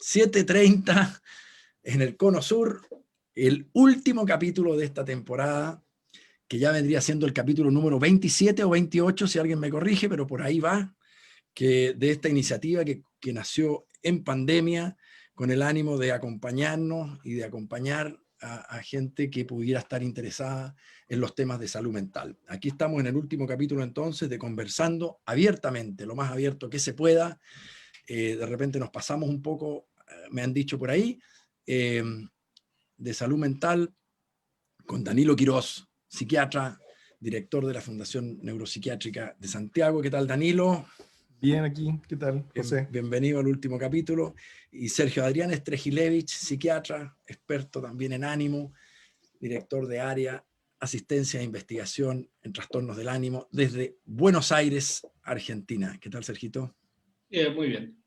7:30 en el Cono Sur, el último capítulo de esta temporada, que ya vendría siendo el capítulo número 27 o 28, si alguien me corrige, pero por ahí va, que de esta iniciativa que nació en pandemia, con el ánimo de acompañarnos y de acompañar a gente que pudiera estar interesada en los temas de salud mental. Aquí estamos en el último capítulo entonces de Conversando abiertamente, lo más abierto que se pueda. De repente nos pasamos un poco, me han dicho por ahí, de salud mental con Danilo Quirós, psiquiatra, director de la Fundación Neuropsiquiátrica de Santiago. ¿Qué tal, Danilo? Bien aquí, ¿qué tal, José? Bienvenido al último capítulo. Y Sergio Adrián Estrejilevich, psiquiatra, experto también en ánimo, director de área, asistencia e investigación en trastornos del ánimo, desde Buenos Aires, Argentina. ¿Qué tal, Sergito? Muy bien.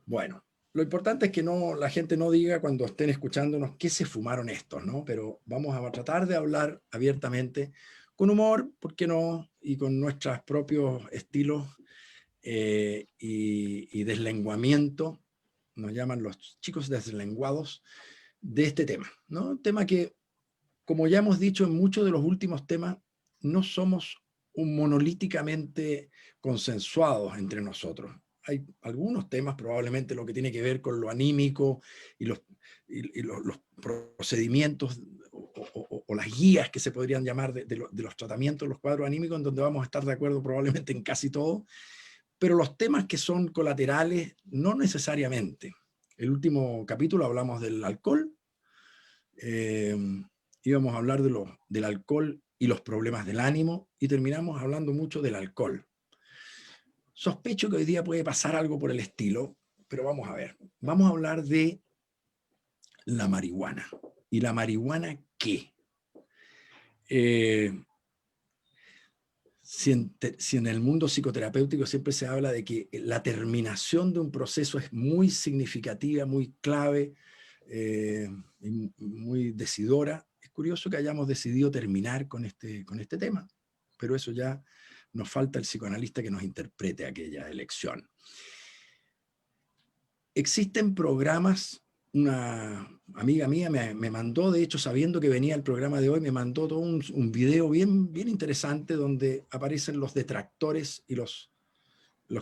Bueno, lo importante es que la gente no diga cuando estén escuchándonos qué se fumaron estos, ¿no? Pero vamos a tratar de hablar abiertamente, con humor, ¿por qué no? Y con nuestros propios estilos y deslenguamiento, nos llaman los chicos deslenguados, de este tema, ¿no? Un tema que, como ya hemos dicho en muchos de los últimos temas, no somos monolíticamente consensuados entre nosotros. Hay algunos temas, probablemente lo que tiene que ver con lo anímico y los procedimientos o las guías que se podrían llamar de los tratamientos, los cuadros anímicos, en donde vamos a estar de acuerdo probablemente en casi todo, pero los temas que son colaterales, no necesariamente. El último capítulo hablamos del alcohol, íbamos a hablar del alcohol y los problemas del ánimo, y terminamos hablando mucho del alcohol. Sospecho que hoy día puede pasar algo por el estilo, pero vamos a ver. Vamos a hablar de la marihuana. ¿Y la marihuana qué? Si en el mundo psicoterapéutico siempre se habla de que la terminación de un proceso es muy significativa, muy clave, muy decidora, es curioso que hayamos decidido terminar con este tema, pero eso ya nos falta el psicoanalista que nos interprete aquella elección. Existen programas, una amiga mía me mandó, de hecho, sabiendo que venía el programa de hoy, me mandó todo un video bien interesante donde aparecen los detractores y los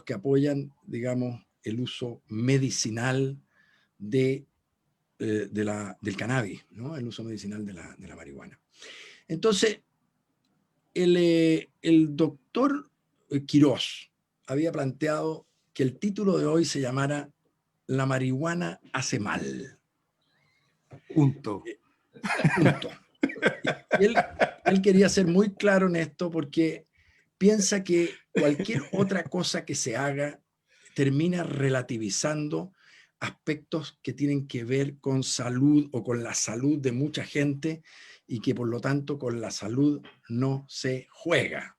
que apoyan, digamos, el uso medicinal del cannabis, ¿no? El uso medicinal de la marihuana. Entonces, el doctor Quirós había planteado que el título de hoy se llamara "La marihuana hace mal". Punto. Punto. Y él quería ser muy claro en esto porque piensa que cualquier otra cosa que se haga termina relativizando aspectos que tienen que ver con salud o con la salud de mucha gente y que por lo tanto con la salud no se juega.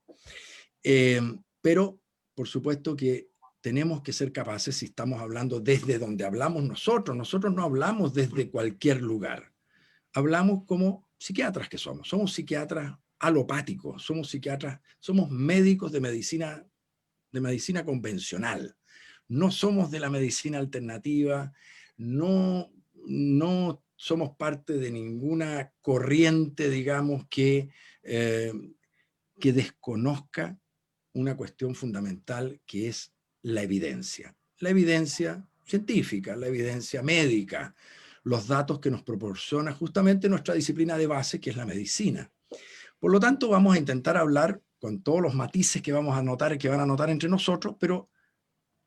Pero por supuesto que tenemos que ser capaces, si estamos hablando desde donde hablamos nosotros no hablamos desde cualquier lugar, hablamos como psiquiatras que somos psiquiatras alopáticos, somos psiquiatras, somos médicos de medicina convencional, no somos de la medicina alternativa, no somos parte de ninguna corriente, digamos, que desconozca una cuestión fundamental que es la evidencia científica, la evidencia médica, los datos que nos proporciona justamente nuestra disciplina de base, que es la medicina. Por lo tanto, vamos a intentar hablar con todos los matices que vamos a notar, que van a notar entre nosotros, pero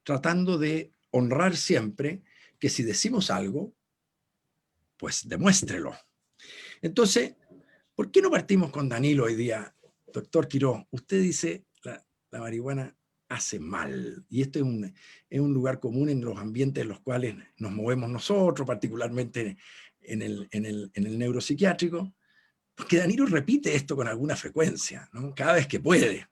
tratando de honrar siempre que si decimos algo, pues demuéstrelo. Entonces, ¿por qué no partimos con Danilo hoy día? Doctor Quirós, usted dice la marihuana hace mal, y este es un lugar común en los ambientes en los cuales nos movemos nosotros, particularmente en el neuropsiquiátrico, porque Danilo repite esto con alguna frecuencia, ¿no? Cada vez que puede.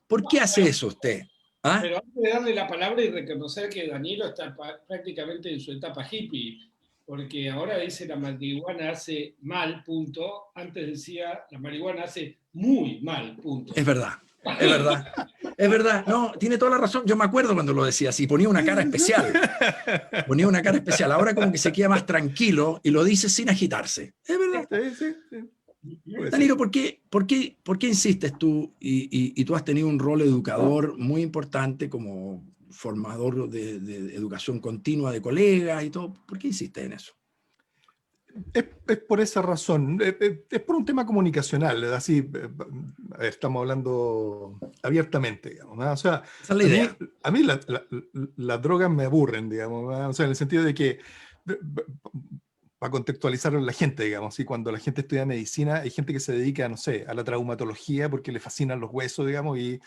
¿Por qué hace eso usted? ¿Ah? Pero antes de darle la palabra y reconocer que Danilo está prácticamente en su etapa hippie, porque ahora dice la marihuana hace mal, punto. Antes decía la marihuana hace muy mal, punto. Es verdad. Es verdad. Es verdad. No, tiene toda la razón. Yo me acuerdo cuando lo decía así. Ponía una cara especial. Ponía una cara especial. Ahora como que se queda más tranquilo y lo dice sin agitarse. Es verdad. Sí. Puede Danilo, ser. ¿por qué insistes tú? Y tú has tenido un rol educador muy importante como formador de educación continua de colegas y todo. ¿Por qué insistes en eso? Es por esa razón, es por un tema comunicacional, así estamos hablando abiertamente, digamos, ¿no? O sea, Esa es la idea. a mí las drogas me aburren, digamos, ¿no? O sea, en el sentido de que, para contextualizar a la gente, digamos, y cuando la gente estudia medicina, hay gente que se dedica, no sé, a la traumatología porque le fascinan los huesos, digamos, y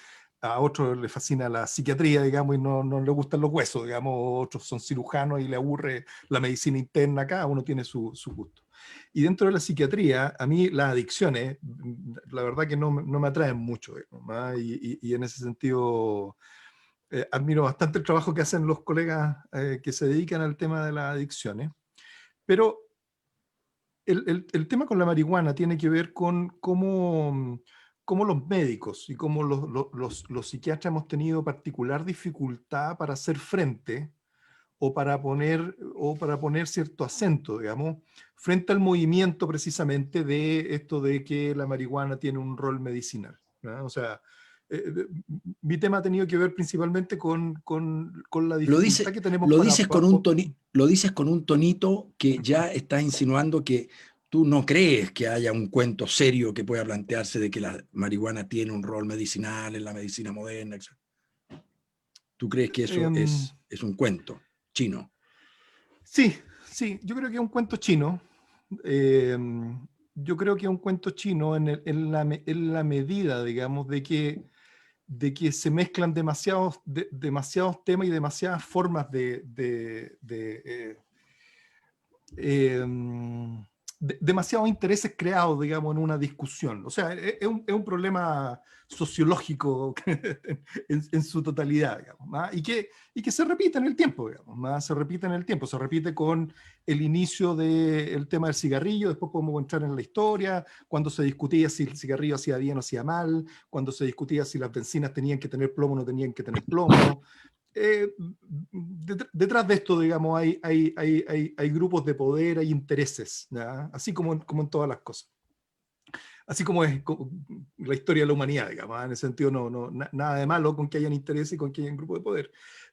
a otros le fascina la psiquiatría, digamos, y no le gustan los huesos, digamos, otros son cirujanos y le aburre la medicina interna, cada uno tiene su gusto. Y dentro de la psiquiatría, a mí las adicciones, la verdad que no me atraen mucho, ¿no? Y en ese sentido, admiro bastante el trabajo que hacen los colegas que se dedican al tema de las adicciones, pero el tema con la marihuana tiene que ver con cómo los médicos y cómo los psiquiatras hemos tenido particular dificultad para hacer frente o para poner cierto acento, digamos, frente al movimiento precisamente de esto de que la marihuana tiene un rol medicinal, ¿no? O sea, mi tema ha tenido que ver principalmente con la Lo dificultad dice, que tenemos lo dices lo dices con un tonito que ya ¿Mm? estás insinuando que tú no crees que haya un cuento serio que pueda plantearse de que la marihuana tiene un rol medicinal en la medicina moderna, etc. ¿Tú crees que eso Em, es un cuento chino? sí, yo creo que es un cuento chino. Yo creo que es un cuento chino en la medida, digamos, de que se mezclan demasiados temas y demasiadas formas demasiados intereses creados, digamos, en una discusión. O sea, es un problema sociológico en su totalidad, digamos, ¿no? Y que se repite en el tiempo, digamos, ¿no? Se repite en el tiempo, se repite con el inicio del tema del cigarrillo, después podemos entrar en la historia, cuando se discutía si el cigarrillo hacía bien o hacía mal, cuando se discutía si las bencinas tenían que tener plomo o no tenían que tener plomo. Detrás de esto, digamos, hay grupos de poder, hay intereses, ¿ya? Así como en todas las cosas. Así como es la historia de la humanidad, digamos, ¿ah? En ese sentido, nada de malo con que hayan intereses y con que haya un grupo de poder.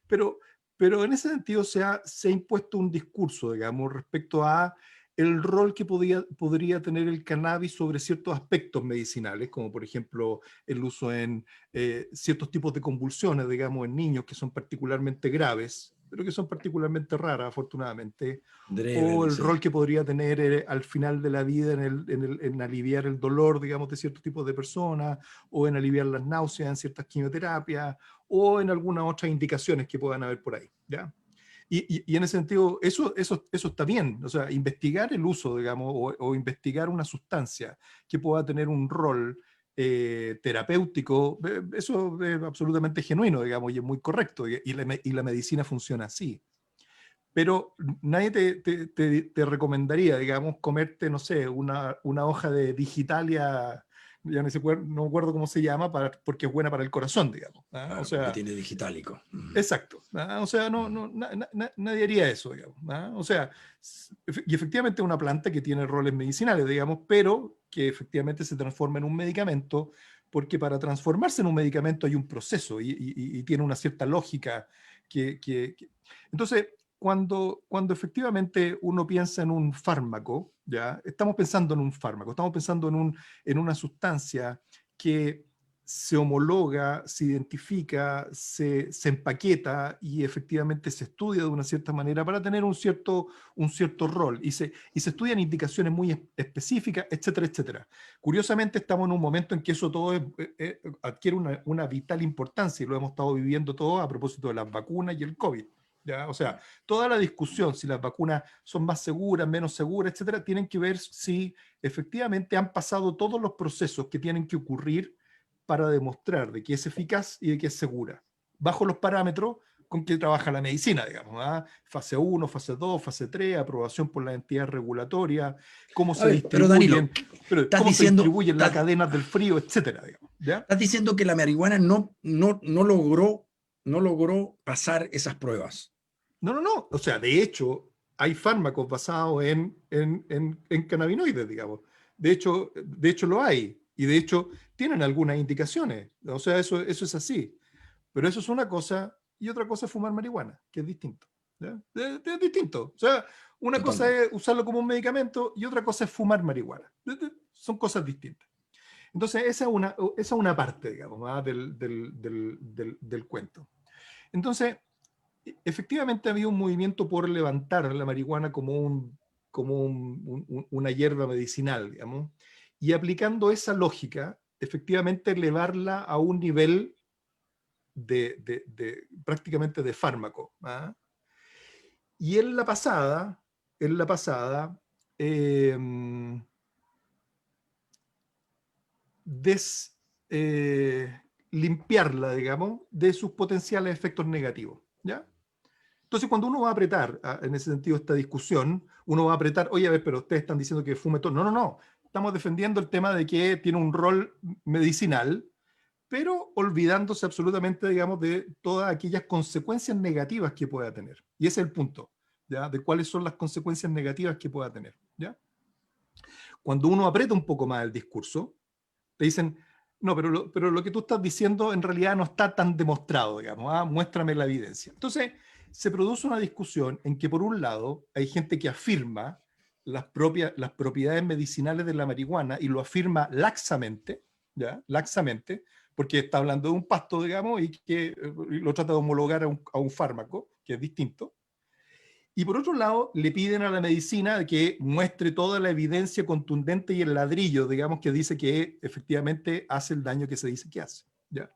Pero, pero en ese sentido se ha impuesto un discurso, digamos, respecto a el rol que podría tener el cannabis sobre ciertos aspectos medicinales, como por ejemplo el uso en ciertos tipos de convulsiones, digamos, en niños que son particularmente graves, pero que son particularmente raras, afortunadamente, o Dreve, el sí. rol que podría tener al final de la vida en aliviar el dolor, digamos, de ciertos tipos de personas, o en aliviar las náuseas en ciertas quimioterapias, o en algunas otras indicaciones que puedan haber por ahí, ¿ya? Y en ese sentido, eso está bien, o sea, investigar el uso, digamos, o investigar una sustancia que pueda tener un rol terapéutico, eso es absolutamente genuino, digamos, y es muy correcto, y la medicina funciona así. Pero nadie te recomendaría, digamos, comerte, no sé, una hoja de Digitalia, ya no me acuerdo cómo se llama, porque es buena para el corazón, digamos, ¿ah? O Claro, porque sea, tiene digitálico. exacto, ¿ah? O sea, nadie haría eso, digamos, ¿ah? O sea, y efectivamente es una planta que tiene roles medicinales, digamos, pero que efectivamente se transforma en un medicamento, porque para transformarse en un medicamento hay un proceso y tiene una cierta lógica Entonces, cuando efectivamente uno piensa en un fármaco, ¿ya? Estamos pensando en un fármaco, estamos pensando en una sustancia que se homologa, se identifica, se empaqueta y efectivamente se estudia de una cierta manera para tener un cierto rol y se estudian indicaciones muy específicas, etcétera, etcétera. Curiosamente estamos en un momento en que eso todo adquiere una vital importancia y lo hemos estado viviendo todo a propósito de las vacunas y el COVID. ¿Ya? O sea, toda la discusión, si las vacunas son más seguras, menos seguras, etcétera, tienen que ver si efectivamente han pasado todos los procesos que tienen que ocurrir para demostrar de que es eficaz y de que es segura, bajo los parámetros con qué trabaja la medicina, digamos, ¿ah? Fase 1, fase 2, fase 3, aprobación por la entidad regulatoria, cómo A se ver, pero Danilo, distribuyen, pero estás cómo se diciendo, distribuyen las cadenas del frío, etcétera, digamos, ¿ya? estás diciendo que la marihuana no logró pasar esas pruebas. No, no, no. O sea, de hecho, hay fármacos basados en cannabinoides, digamos. De hecho lo hay. Y de hecho tienen algunas indicaciones. O sea, eso es así. Pero eso es una cosa y otra cosa es fumar marihuana, que es distinto. ¿Ya? Es distinto. O sea, una cosa Totalmente. es usarlo como un medicamento y otra cosa es fumar marihuana. Son cosas distintas. Entonces, esa es una parte, digamos, ¿ah? del cuento. Entonces, efectivamente había un movimiento por levantar la marihuana como una hierba medicinal, digamos, y aplicando esa lógica, efectivamente elevarla a un nivel prácticamente de fármaco. ¿Ah? Y en la pasada eh, des, limpiarla, digamos, de sus potenciales efectos negativos. ¿Ya? Entonces, cuando uno va a apretar, en ese sentido, esta discusión, uno va a apretar, oye, a ver, pero ustedes están diciendo que fume todo. No, no, no. Estamos defendiendo el tema de que tiene un rol medicinal, pero olvidándose absolutamente, digamos, de todas aquellas consecuencias negativas que pueda tener. Y ese es el punto, ¿ya? De cuáles son las consecuencias negativas que pueda tener, ¿ya? Cuando uno aprieta un poco más el discurso, te dicen, no, pero lo que tú estás diciendo en realidad no está tan demostrado, digamos, ¿ah? Muéstrame la evidencia. Entonces, se produce una discusión en que por un lado hay gente que afirma las propiedades medicinales de la marihuana y lo afirma laxamente, ¿ya? Laxamente, porque está hablando de un pasto, digamos, y que lo trata de homologar a un fármaco, que es distinto. Y por otro lado, le piden a la medicina que muestre toda la evidencia contundente y el ladrillo, digamos, que dice que efectivamente hace el daño que se dice que hace. ¿Ya?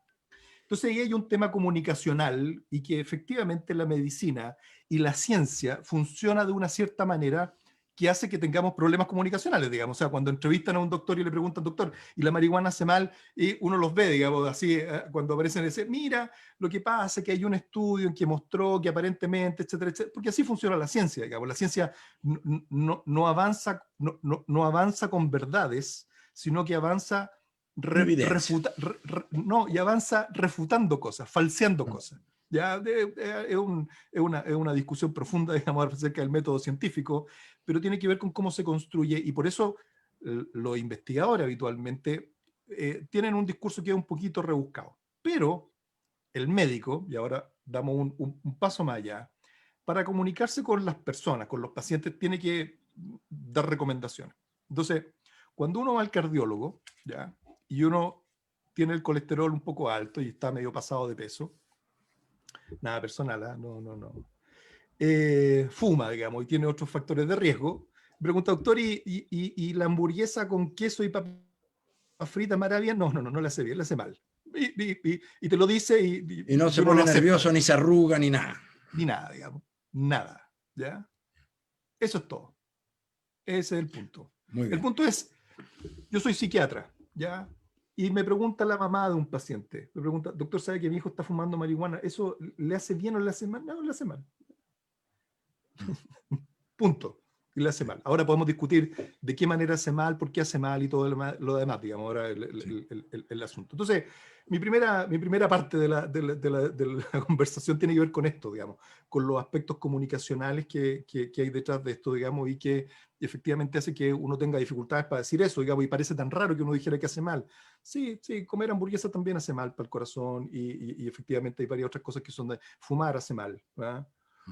Entonces ahí hay un tema comunicacional y que efectivamente la medicina y la ciencia funciona de una cierta manera que hace que tengamos problemas comunicacionales, digamos. O sea, cuando entrevistan a un doctor y le preguntan, doctor, ¿y la marihuana hace mal? Y uno los ve, digamos, así, cuando aparecen y dicen, mira, lo que pasa es que hay un estudio en que mostró que aparentemente, etcétera, etcétera, porque así funciona la ciencia, digamos. La ciencia no avanza, no avanza con verdades, sino que avanza Con evidencia. no, y avanza refutando cosas, falseando cosas. Ya es una discusión profunda, digamos, acerca del método científico, pero tiene que ver con cómo se construye, y por eso los investigadores habitualmente tienen un discurso que es un poquito rebuscado. Pero el médico, y ahora damos un paso más allá, para comunicarse con las personas, con los pacientes, tiene que dar recomendaciones. Entonces, cuando uno va al cardiólogo, ¿ya? Y uno tiene el colesterol un poco alto y está medio pasado de peso, nada personal, ¿eh? No. Fuma, digamos, y tiene otros factores de riesgo, pregunta, doctor, ¿y la hamburguesa con queso y papa frita maravilla? No le hace bien, le hace mal. Y te lo dice Y no y se uno pone lo acepta, nervioso, ni digamos. se arruga, ni nada. Ni nada, digamos. Nada. ¿Ya? Eso es todo. Ese es el punto. Muy El bien. punto es, yo soy psiquiatra, ¿ya? Y me pregunta la mamá de un paciente, me pregunta, doctor, ¿sabe que mi hijo está fumando marihuana? ¿Eso le hace bien o le hace mal? No, le hace mal. Punto. Y le hace mal. Ahora podemos discutir de qué manera hace mal, por qué hace mal y todo lo demás, digamos, ahora Sí. el asunto. Entonces, mi primera parte de la conversación tiene que ver con esto, digamos, con los aspectos comunicacionales que hay detrás de esto, digamos, y que efectivamente hace que uno tenga dificultades para decir eso, digamos, y parece tan raro que uno dijera que hace mal. Sí, comer hamburguesa también hace mal para el corazón y efectivamente hay varias otras cosas que son de fumar hace mal, ¿verdad?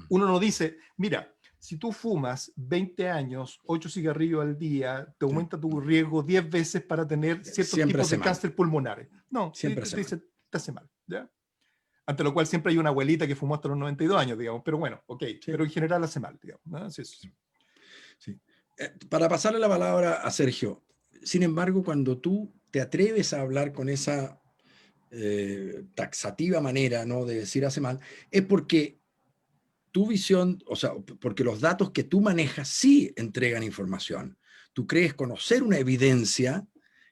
Uno no dice, mira, si tú fumas 20 años, 8 cigarrillos al día, te Sí. aumenta tu riesgo 10 veces para tener ciertos Siempre tipos hace de mal. cáncer pulmonares. No, te Siempre hace mal. dice, te hace mal. ¿Ya? Ante lo cual siempre hay una abuelita que fumó hasta los 92 años, digamos, pero bueno, ok, Sí. pero en general hace mal, digamos. ¿No? Sí, sí. Sí. Para pasarle la palabra a Sergio, sin embargo, cuando tú te atreves a hablar con esa taxativa manera, ¿no?, de decir hace mal, es porque tu visión, o sea, porque los datos que tú manejas sí entregan información. Tú crees conocer una evidencia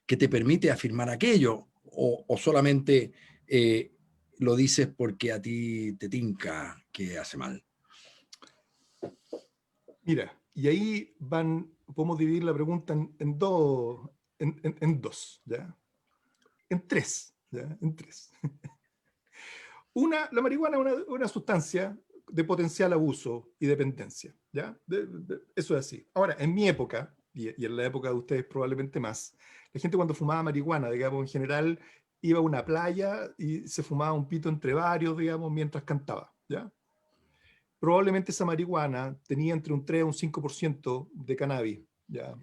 que te permite afirmar aquello, o solamente lo dices porque a ti te tinca que hace mal? Mira, y ahí podemos dividir la pregunta en dos, ¿ya? En tres, ¿ya? En tres. La marihuana es una sustancia de potencial abuso y dependencia, ¿ya? Eso es así. Ahora, en mi época, y en la época de ustedes probablemente más, la gente cuando fumaba marihuana, digamos, en general, iba a una playa y se fumaba un pito entre varios, digamos, mientras cantaba, ¿ya? Probablemente esa marihuana tenía entre un 3 y un 5% de cannabis, ¿ya?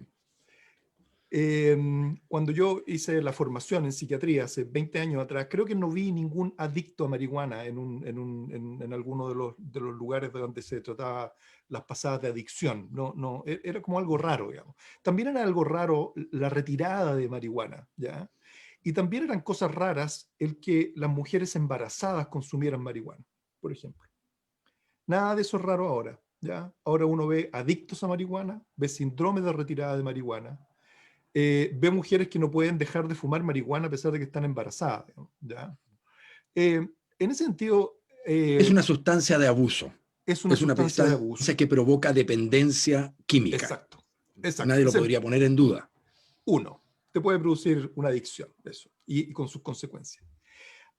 Cuando yo hice la formación en psiquiatría hace 20 años atrás, creo que no vi ningún adicto a marihuana en alguno de los lugares donde se trataba las pasadas de adicción. No, era como algo raro, digamos. También era algo raro la retirada de marihuana, ¿ya? Y también eran cosas raras el que las mujeres embarazadas consumieran marihuana, por ejemplo. Nada de eso es raro ahora, ¿ya? Ahora uno ve adictos a marihuana, ve síndrome de retirada de marihuana, ve mujeres que no pueden dejar de fumar marihuana a pesar de que están embarazadas, ¿ya? En ese sentido, Es una sustancia de abuso. es una Es una sustancia de abuso. sustancia que provoca dependencia química. Exacto, exacto. Nadie lo podría poner en duda. Uno, te puede producir una adicción, eso, y con sus consecuencias.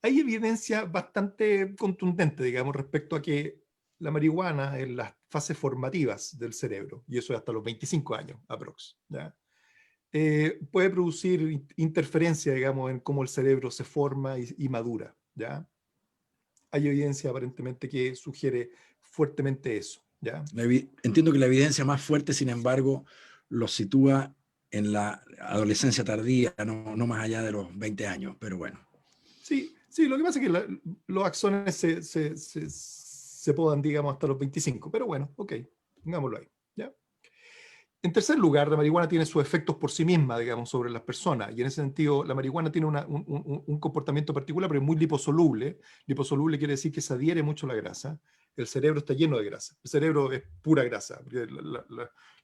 Hay evidencia bastante contundente, digamos, respecto a que la marihuana en las fases formativas del cerebro, y eso es hasta los 25 años, aprox, ¿ya? Puede producir interferencia, digamos, en cómo el cerebro se forma y madura, ¿ya? Hay evidencia aparentemente que sugiere fuertemente eso, ¿ya? Entiendo que la evidencia más fuerte, sin embargo, lo sitúa en la adolescencia tardía, no más allá de los 20 años, pero bueno. Sí, sí, lo que pasa es que los axones se podan, digamos, hasta los 25, pero bueno, ok, pongámoslo ahí, ¿ya? En tercer lugar, la marihuana tiene sus efectos por sí misma, digamos, sobre las personas. Y en ese sentido, la marihuana tiene un comportamiento particular, pero es muy liposoluble. Liposoluble quiere decir que se adhiere mucho a la grasa. El cerebro está lleno de grasa. El cerebro es pura grasa. Porque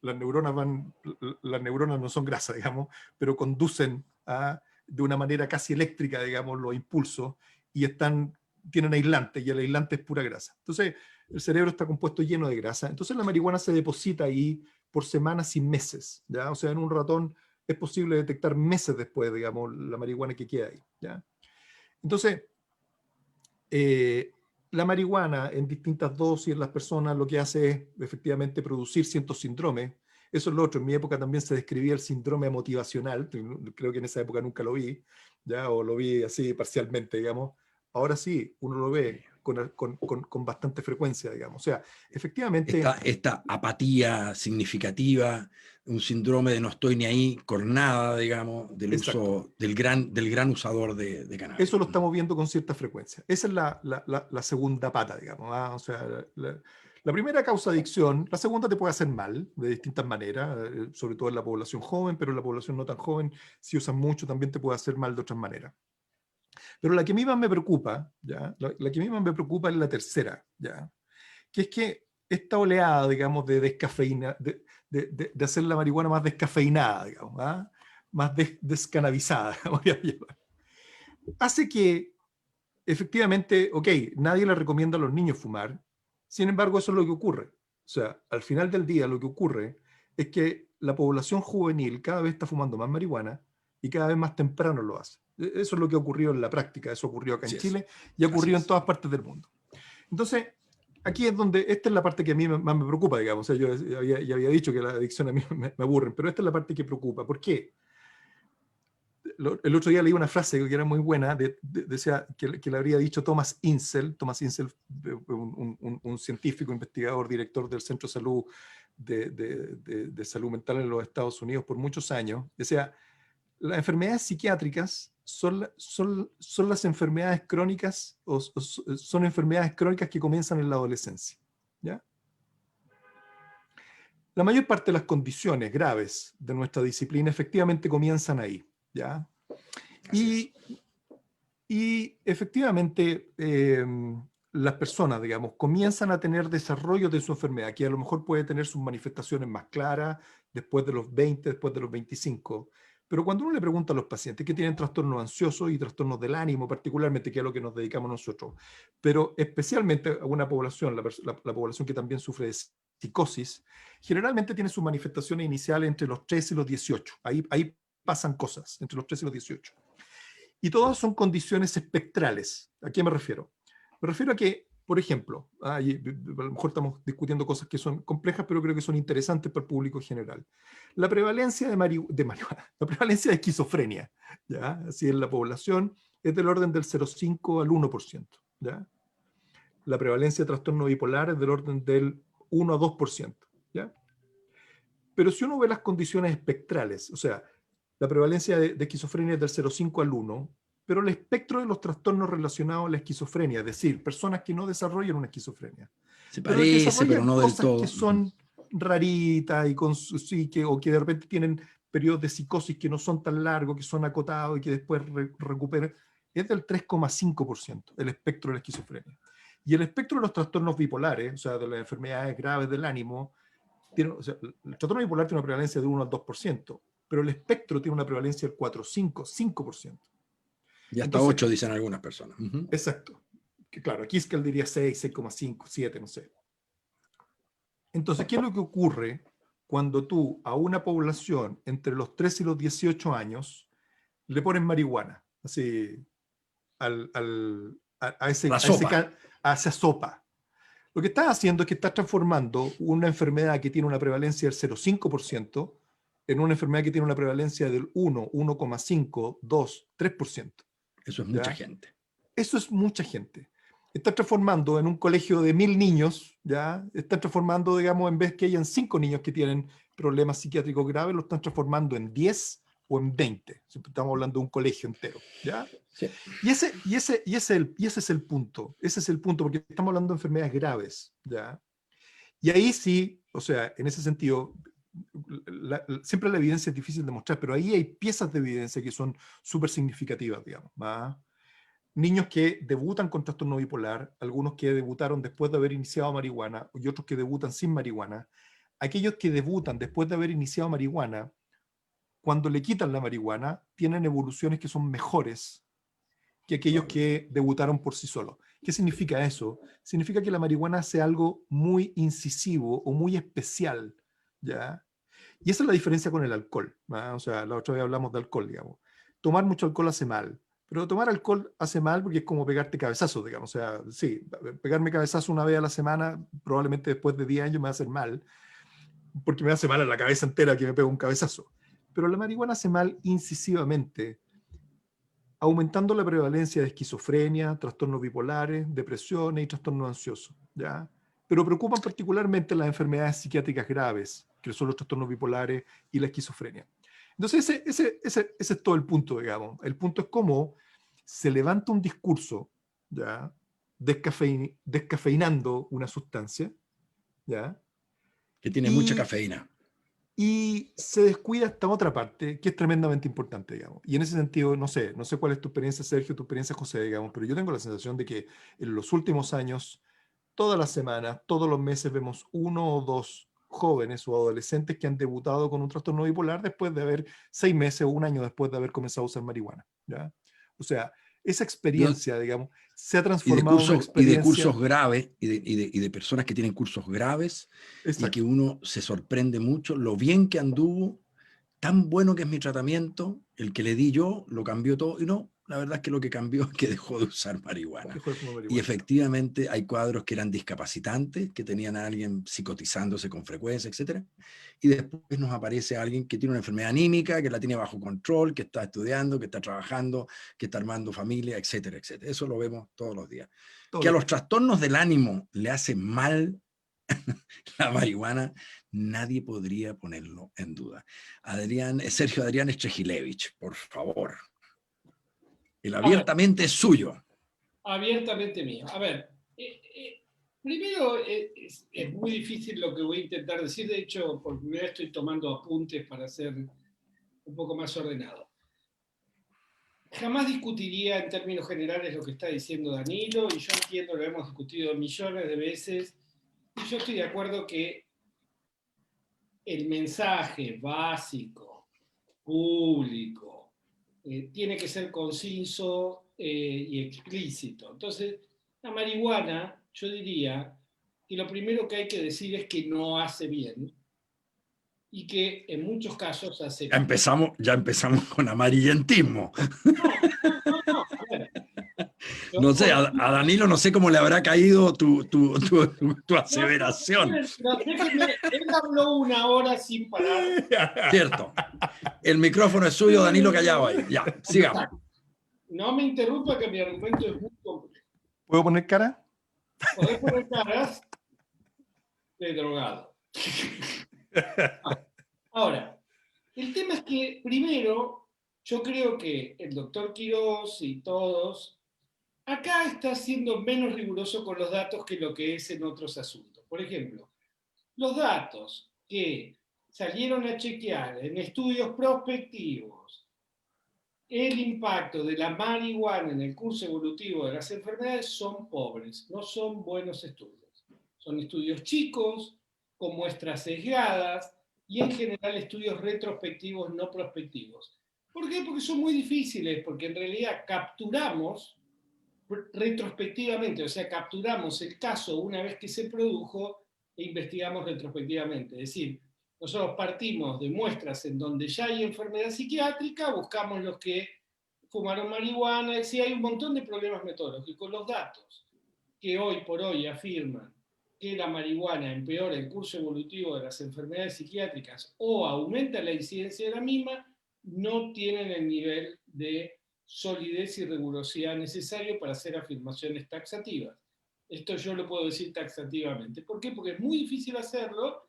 las neuronas no son grasa, digamos, pero conducen de una manera casi eléctrica, digamos, los impulsos y tienen aislante, y el aislante es pura grasa. Entonces, el cerebro está compuesto lleno de grasa. Entonces, la marihuana se deposita ahí por semanas y meses, ¿ya? O sea, en un ratón es posible detectar meses después, digamos, la marihuana que queda ahí, ¿ya? Entonces, la marihuana en distintas dosis en las personas lo que hace es efectivamente producir ciertos síndromes. Eso es lo otro. En mi época también se describía el síndrome motivacional. Creo que en esa época nunca lo vi, ¿ya? O lo vi así parcialmente, digamos. Ahora sí, uno lo ve con bastante frecuencia, digamos. O sea, efectivamente... Esta apatía significativa, un síndrome de no estoy ni ahí con nada, digamos, del Exacto. uso del gran usador de cannabis. Eso lo estamos viendo con cierta frecuencia. Esa es la segunda pata, digamos. O sea, la primera causa adicción, la segunda te puede hacer mal de distintas maneras, sobre todo en la población joven, pero en la población no tan joven, si usan mucho, también te puede hacer mal de otras maneras. Pero la que a mí más me preocupa, ¿ya? La que a mí más me preocupa es la tercera, ¿ya? Que es que esta oleada, digamos, de descafeína, de hacer la marihuana más descafeinada, digamos, más descanabizada, voy a llamar, hace que efectivamente, ok, nadie le recomienda a los niños fumar, sin embargo, eso es lo que ocurre. O sea, al final del día lo que ocurre es que la población juvenil cada vez está fumando más marihuana y cada vez más temprano lo hace. Eso es lo que ocurrió en la práctica, eso ocurrió acá en Chile y ha ocurrido en todas partes del mundo. Entonces, aquí es donde, esta es la parte que a mí más me preocupa, digamos. O sea, yo ya había dicho que la adicción a mí me aburren, pero esta es la parte que preocupa. ¿Por qué? El otro día leí una frase que era muy buena, decía que le habría dicho Thomas Insel, un científico, investigador, director del Centro de Salud de Salud Mental en los Estados Unidos por muchos años. Decía, las enfermedades psiquiátricas son las enfermedades crónicas, son enfermedades crónicas que comienzan en la adolescencia, ¿ya? La mayor parte de las condiciones graves de nuestra disciplina efectivamente comienzan ahí, ¿ya? Y efectivamente las personas, digamos, comienzan a tener desarrollo de su enfermedad, que a lo mejor puede tener sus manifestaciones más claras después de los 20, después de los 25, Pero cuando uno le pregunta a los pacientes que tienen trastornos ansiosos y trastornos del ánimo, particularmente, que es a lo que nos dedicamos nosotros, pero especialmente a una población, la población que también sufre de psicosis, generalmente tiene sus manifestaciones iniciales entre los 3 y los 18. Ahí pasan cosas, entre los 3 y los 18. Y todas son condiciones espectrales. ¿A qué me refiero? Me refiero a que, por ejemplo, a lo mejor estamos discutiendo cosas que son complejas, pero creo que son interesantes para el público general. La prevalencia de marihuana, la prevalencia de esquizofrenia, ¿ya? Así en la población, es del orden del 0,5 al 1%, ¿ya? La prevalencia de trastorno bipolar es del orden del 1 a 2%, ¿ya? Pero si uno ve las condiciones espectrales, o sea, la prevalencia de esquizofrenia es del 0,5 al 1, pero el espectro de los trastornos relacionados a la esquizofrenia, es decir, personas que no desarrollan una esquizofrenia, Se pero que parece, pero desarrollan no del cosas que todo. son raritas y o que de repente tienen periodos de psicosis que no son tan largos, que son acotados y que después recuperan, es del 3,5% el espectro de la esquizofrenia. Y el espectro de los trastornos bipolares, o sea, de las enfermedades graves del ánimo, o sea, el trastorno bipolar tiene una prevalencia de 1 al 2%, pero el espectro tiene una prevalencia del 4, 5%. Y hasta Entonces, 8 dicen algunas personas. exacto. Que claro, aquí es que él diría 6, 6,5, 7, no sé. Entonces, ¿qué es lo que ocurre cuando tú a una población entre los 3 y los 18 años le pones marihuana? Así, La sopa. a esa sopa. Lo que estás haciendo es que estás transformando una enfermedad que tiene una prevalencia del 0,5% en una enfermedad que tiene una prevalencia del 1, 1,5, 2, 3%. Eso es mucha ¿Ya? gente. Eso es mucha gente. Estás transformando en un colegio de 1000 niños, ¿ya? Estás transformando, digamos, en vez que hayan 5 niños que tienen problemas psiquiátricos graves, lo están transformando en 10 o en 20. Estamos hablando de un colegio entero, ¿ya? Sí. Ese es el punto. Ese es el punto, porque estamos hablando de enfermedades graves, ¿ya? Y ahí sí, o sea, en ese sentido, siempre la evidencia es difícil de mostrar, pero ahí hay piezas de evidencia que son súper significativas, digamos. ¿Va? Niños que debutan con trastorno bipolar, algunos que debutaron después de haber iniciado marihuana y otros que debutan sin marihuana. Aquellos que debutan después de haber iniciado marihuana, cuando le quitan la marihuana, tienen evoluciones que son mejores que aquellos que debutaron por sí solos. ¿Qué significa eso? Significa que la marihuana hace algo muy incisivo o muy especial, ¿ya? Y esa es la diferencia con el alcohol, ¿va? O sea, la otra vez hablamos de alcohol, digamos. Tomar mucho alcohol hace mal, pero tomar alcohol hace mal porque es como pegarte cabezazos, digamos. O sea, sí, pegarme cabezazo una vez a la semana, probablemente después de 10 años me va a hacer mal, porque me hace mal a la cabeza entera que me pego un cabezazo. Pero la marihuana hace mal incisivamente, aumentando la prevalencia de esquizofrenia, trastornos bipolares, depresiones y trastornos ansiosos, ¿ya? Pero preocupan particularmente las enfermedades psiquiátricas graves, que son los trastornos bipolares y la esquizofrenia. Entonces, ese es todo el punto, digamos. El punto es cómo se levanta un discurso, ¿ya? Descafeinando una sustancia, ¿ya? Que tiene mucha Y cafeína. y se descuida esta otra parte que es tremendamente importante, digamos. Y en ese sentido, no sé cuál es tu experiencia, Sergio, tu experiencia, José, digamos, pero yo tengo la sensación de que en los últimos años, todas las semanas, todos los meses, vemos uno o dos jóvenes o adolescentes que han debutado con un trastorno bipolar después de haber 6 meses o un año después de haber comenzado a usar marihuana, ¿ya? O sea, esa No, experiencia, digamos, se ha transformado en una y de experiencia. cursos graves, y de personas que tienen cursos graves, y que Exacto. uno se sorprende mucho lo bien que anduvo, tan bueno que es mi tratamiento, el que le di yo, lo cambió todo, y no, la verdad es que lo que cambió es que dejó de usar marihuana. Dejó de fumar Y marihuana. efectivamente hay cuadros que eran discapacitantes, que tenían a alguien psicotizándose con frecuencia, etc. Y después nos aparece alguien que tiene una enfermedad anímica, que la tiene bajo control, que está estudiando, que está trabajando, que está armando familia, etcétera, etcétera. Eso lo vemos todos los días. Todos Que a los los días. trastornos del ánimo le hace mal la marihuana, nadie podría ponerlo en duda. Sergio Adrián Estrejilevich, por favor. El A ver, abiertamente es suyo. abiertamente mío. A ver, primero es muy difícil lo que voy a intentar decir. De hecho, por primera vez estoy tomando apuntes para ser un poco más ordenado. Jamás discutiría en términos generales lo que está diciendo Danilo, y yo entiendo, lo hemos discutido millones de veces, y yo estoy de acuerdo que el mensaje básico público, tiene que ser conciso y explícito. Entonces, la marihuana, yo diría que lo primero que hay que decir es que no hace bien y que en muchos casos hace mal. Ya empezamos con amarillentismo. No, a ver, No sé, a Danilo no sé cómo le habrá caído tu aseveración. no, déjeme, él habló 1 hora sin parar. Cierto. El micrófono es suyo, Danilo callado ahí. Ya, sigamos. No me interrumpa que mi argumento es muy complejo. ¿Puedo poner cara? Podés poner caras de drogado. Ahora, el tema es que, primero, yo creo que el doctor Quirós y todos, acá está siendo menos riguroso con los datos que lo que es en otros asuntos. Por ejemplo, los datos que salieron a chequear en estudios prospectivos el impacto de la marihuana en el curso evolutivo de las enfermedades son pobres, no son buenos estudios. Son estudios chicos, con muestras sesgadas y en general estudios retrospectivos no prospectivos. ¿Por qué? Porque son muy difíciles, porque en realidad capturamos retrospectivamente, o sea, capturamos el caso una vez que se produjo e investigamos retrospectivamente. Es decir, nosotros partimos de muestras en donde ya hay enfermedad psiquiátrica, buscamos los que fumaron marihuana, es decir, hay un montón de problemas metodológicos. Los datos que hoy por hoy afirman que la marihuana empeora el curso evolutivo de las enfermedades psiquiátricas o aumenta la incidencia de la misma, no tienen el nivel de solidez y rigurosidad necesario para hacer afirmaciones taxativas. Esto yo lo puedo decir taxativamente. ¿Por qué? Porque es muy difícil hacerlo.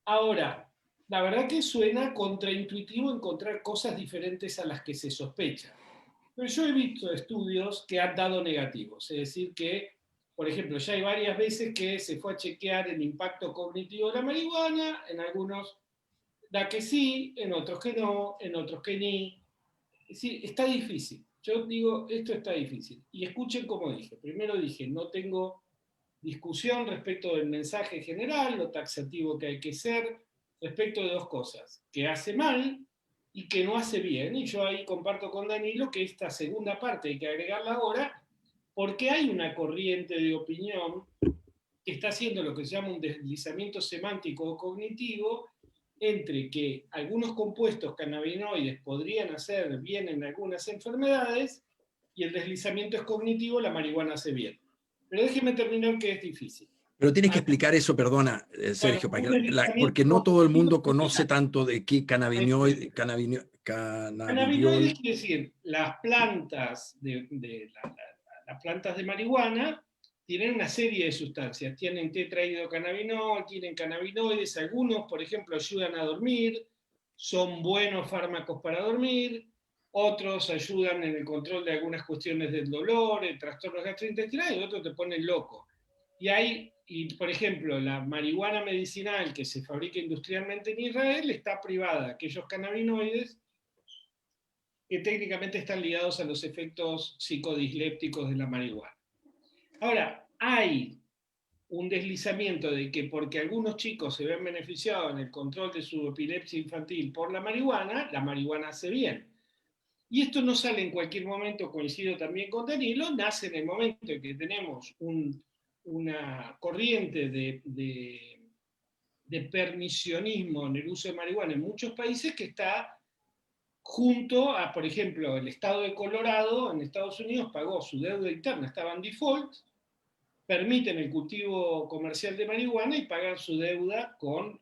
Ahora, la verdad que suena contraintuitivo encontrar cosas diferentes a las que se sospecha. Pero yo he visto estudios que han dado negativos, es decir, que, por ejemplo, ya hay varias veces que se fue a chequear el impacto cognitivo de la marihuana, en algunos da que sí, en otros que no, en otros que ni. Es decir, está difícil. Yo digo, esto está difícil. Y escuchen cómo dije. Primero dije, no tengo discusión respecto del mensaje general, lo taxativo que hay que ser, respecto de dos cosas, que hace mal y que no hace bien. Y yo ahí comparto con Danilo que esta segunda parte hay que agregarla ahora, porque hay una corriente de opinión que está haciendo lo que se llama un deslizamiento semántico o cognitivo entre que algunos compuestos cannabinoides podrían hacer bien en algunas enfermedades y el deslizamiento es cognitivo, la marihuana hace bien. Pero déjeme terminar que es difícil. Pero tienes que explicar eso, perdona, Sergio, Bueno, porque no todo el mundo conoce cognitivo. tanto de qué Cannabinoides cannabidiol. quiere decir, las plantas las plantas de marihuana tienen una serie de sustancias. Tienen tetrahidrocannabinol, tienen cannabinoides, algunos, por ejemplo, ayudan a dormir, son buenos fármacos para dormir, otros ayudan en el control de algunas cuestiones del dolor, el trastorno gastrointestinal, y otros te ponen loco. Por ejemplo, la marihuana medicinal que se fabrica industrialmente en Israel está privada de aquellos cannabinoides que técnicamente están ligados a los efectos psicodislépticos de la marihuana. Ahora, hay un deslizamiento de que porque algunos chicos se ven beneficiados en el control de su epilepsia infantil por la marihuana hace bien. Y esto no sale en cualquier momento, coincido también con Danilo, nace en el momento en que tenemos una corriente de permisionismo en el uso de marihuana en muchos países que está junto a, por ejemplo, el estado de Colorado en Estados Unidos pagó su deuda interna, estaba en default, permiten el cultivo comercial de marihuana y pagan su deuda con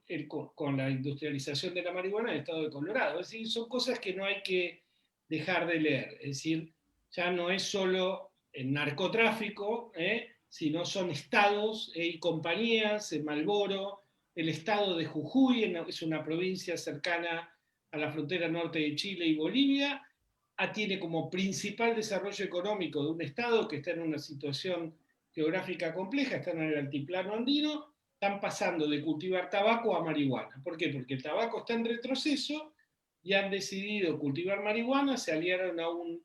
la industrialización de la marihuana en el estado de Colorado. Es decir, son cosas que no hay que dejar de leer. Es decir, ya no es solo el narcotráfico, sino son estados y compañías, en Marlboro, el estado de Jujuy, es una provincia cercana a la frontera norte de Chile y Bolivia, tiene como principal desarrollo económico de un estado que está en una situación geográfica compleja, están en el altiplano andino, están pasando de cultivar tabaco a marihuana. ¿Por qué? Porque el tabaco está en retroceso y han decidido cultivar marihuana, se aliaron a un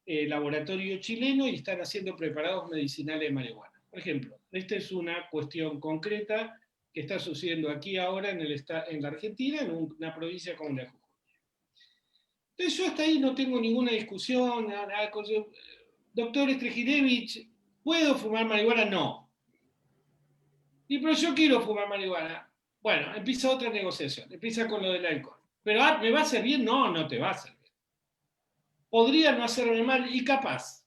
laboratorio chileno y están haciendo preparados medicinales de marihuana. Por ejemplo, esta es una cuestión concreta que está sucediendo aquí ahora en la Argentina, en una provincia como la de Jujuy. Entonces yo hasta ahí no tengo ninguna discusión. Doctor Strejirevich, ¿puedo fumar marihuana? No. Y pero yo quiero fumar marihuana. Bueno, empieza otra negociación, empieza con lo del alcohol. Pero ¿me va a hacer bien? No, no te va a hacer bien. Podría no hacerme mal y capaz.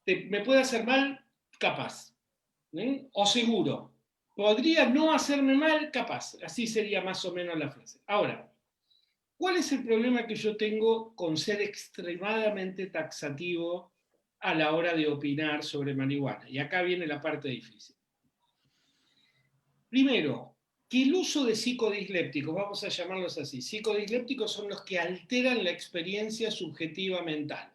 Me puede hacer mal, capaz. O seguro. Podría no hacerme mal, capaz. Así sería más o menos la frase. Ahora, ¿cuál es el problema que yo tengo con ser extremadamente taxativo a la hora de opinar sobre marihuana? Y acá viene la parte difícil. Primero, que el uso de psicodislépticos, vamos a llamarlos así, psicodislépticos son los que alteran la experiencia subjetiva mental,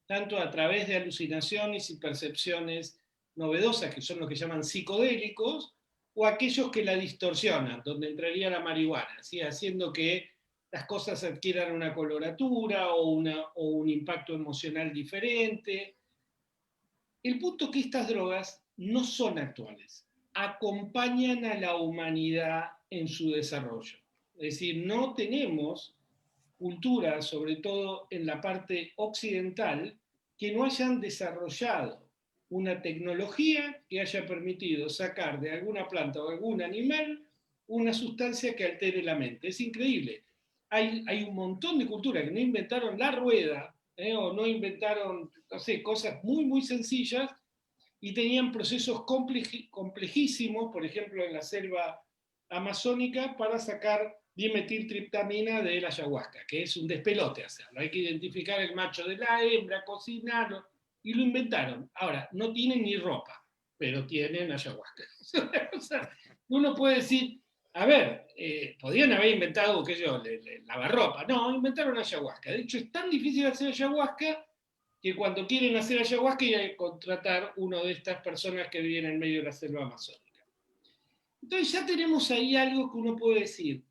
tanto a través de alucinaciones y percepciones novedosas, que son los que llaman psicodélicos, o aquellos que la distorsionan, donde entraría la marihuana, ¿sí? Haciendo que las cosas adquieran una coloratura o un impacto emocional diferente. El punto es que estas drogas no son actuales, acompañan a la humanidad en su desarrollo. Es decir, no tenemos culturas, sobre todo en la parte occidental, que no hayan desarrollado una tecnología que haya permitido sacar de alguna planta o algún animal una sustancia que altere la mente. Es increíble. Hay un montón de culturas que no inventaron la rueda, o no inventaron, no sé, cosas muy, muy sencillas, y tenían procesos complejísimos, por ejemplo, en la selva amazónica, para sacar dimetiltriptamina de la ayahuasca, que es un despelote hacerlo. Hay que identificar el macho de la hembra, cocinarlo, y lo inventaron. Ahora, no tienen ni ropa, pero tienen ayahuasca. O sea, uno puede decir, a ver, podrían haber inventado, qué sé yo, lavarropa. No, inventaron ayahuasca. De hecho, es tan difícil hacer ayahuasca que cuando quieren hacer ayahuasca hay que contratar una de estas personas que viven en el medio de la selva amazónica. Entonces ya tenemos ahí algo que uno puede decir.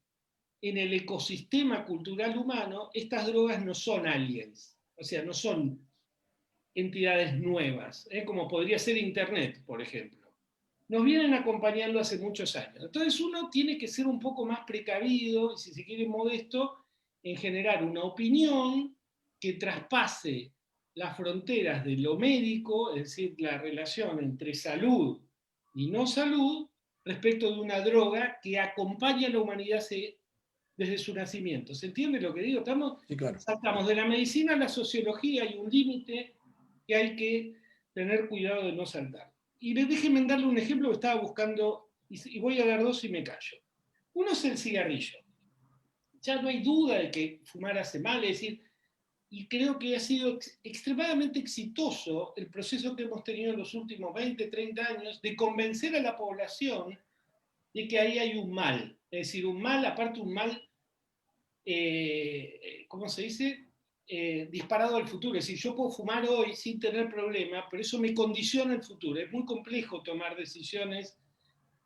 En el ecosistema cultural humano, estas drogas no son aliens, o sea, no son entidades nuevas, como podría ser Internet, por ejemplo. Nos vienen acompañando hace muchos años. Entonces uno tiene que ser un poco más precavido y, si se quiere, modesto en generar una opinión que traspase las fronteras de lo médico, es decir, la relación entre salud y no salud, respecto de una droga que acompaña a la humanidad desde su nacimiento. ¿Se entiende lo que digo? Sí, claro. Saltamos de la medicina a la sociología, hay un límite que hay que tener cuidado de no saltar. Y déjenme darle un ejemplo que estaba buscando, y voy a dar dos y me callo. Uno es el cigarrillo. Ya no hay duda de que fumar hace mal, es decir, y creo que ha sido extremadamente exitoso el proceso que hemos tenido en los últimos 20, 30 años de convencer a la población de que ahí hay un mal. Es decir, un mal, aparte un mal, ¿cómo se dice? Disparado al futuro. Es decir, yo puedo fumar hoy sin tener problema, pero eso me condiciona el futuro. Es muy complejo tomar decisiones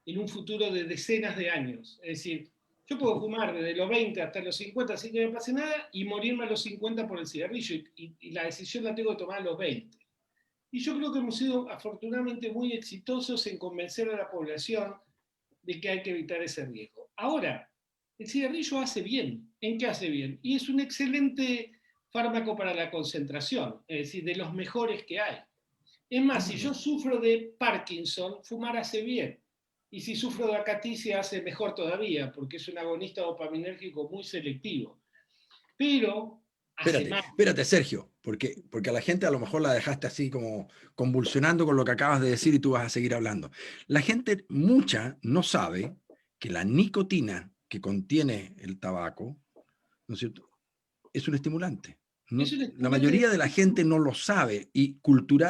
en un futuro de decenas de años. Es decir, yo puedo fumar desde los 20 hasta los 50 sin que me pase nada y morirme a los 50 por el cigarrillo, y la decisión la tengo que tomar a los 20. Y yo creo que hemos sido afortunadamente muy exitosos en convencer a la población de que hay que evitar ese riesgo. Ahora, el cigarrillo hace bien. ¿En qué hace bien? Y es un excelente fármaco para la concentración, es decir, de los mejores que hay. Es más, si yo sufro de Parkinson, fumar hace bien. Y si sufro de acaticia, hace mejor todavía, porque es un agonista dopaminérgico muy selectivo. Pero hace Espérate, mal. espérate, Sergio, porque a la gente a lo mejor la dejaste así como convulsionando con lo que acabas de decir y tú vas a seguir hablando. La gente, mucha, no sabe que la nicotina que contiene el tabaco, ¿no es cierto?, es un estimulante. Es No, un la estimulante. mayoría de la gente no lo sabe, y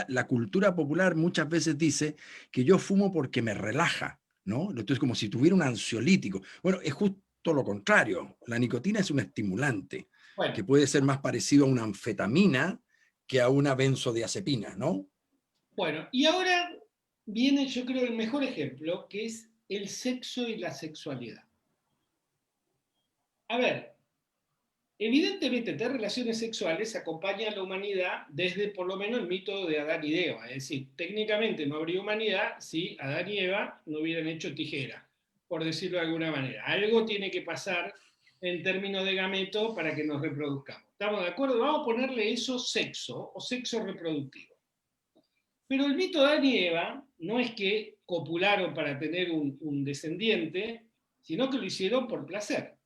la cultura popular muchas veces dice que yo fumo porque me relaja, ¿no? Entonces, como si tuviera un ansiolítico. Bueno, es justo lo contrario. La nicotina es un estimulante que Bueno, puede ser más parecido a una anfetamina que a una benzodiazepina, ¿no? bueno, y ahora viene, yo creo, el mejor ejemplo, que es el sexo y la sexualidad. A ver, evidentemente, tener relaciones sexuales acompaña a la humanidad desde por lo menos el mito de Adán y Eva. Es decir, técnicamente no habría humanidad si Adán y Eva no hubieran hecho tijera, por decirlo de alguna manera. Algo tiene que pasar en términos de gameto para que nos reproduzcamos. ¿Estamos de acuerdo? Vamos a ponerle eso sexo o sexo reproductivo. Pero el mito de Adán y Eva no es que copularon para tener un descendiente, sino que lo hicieron por placer.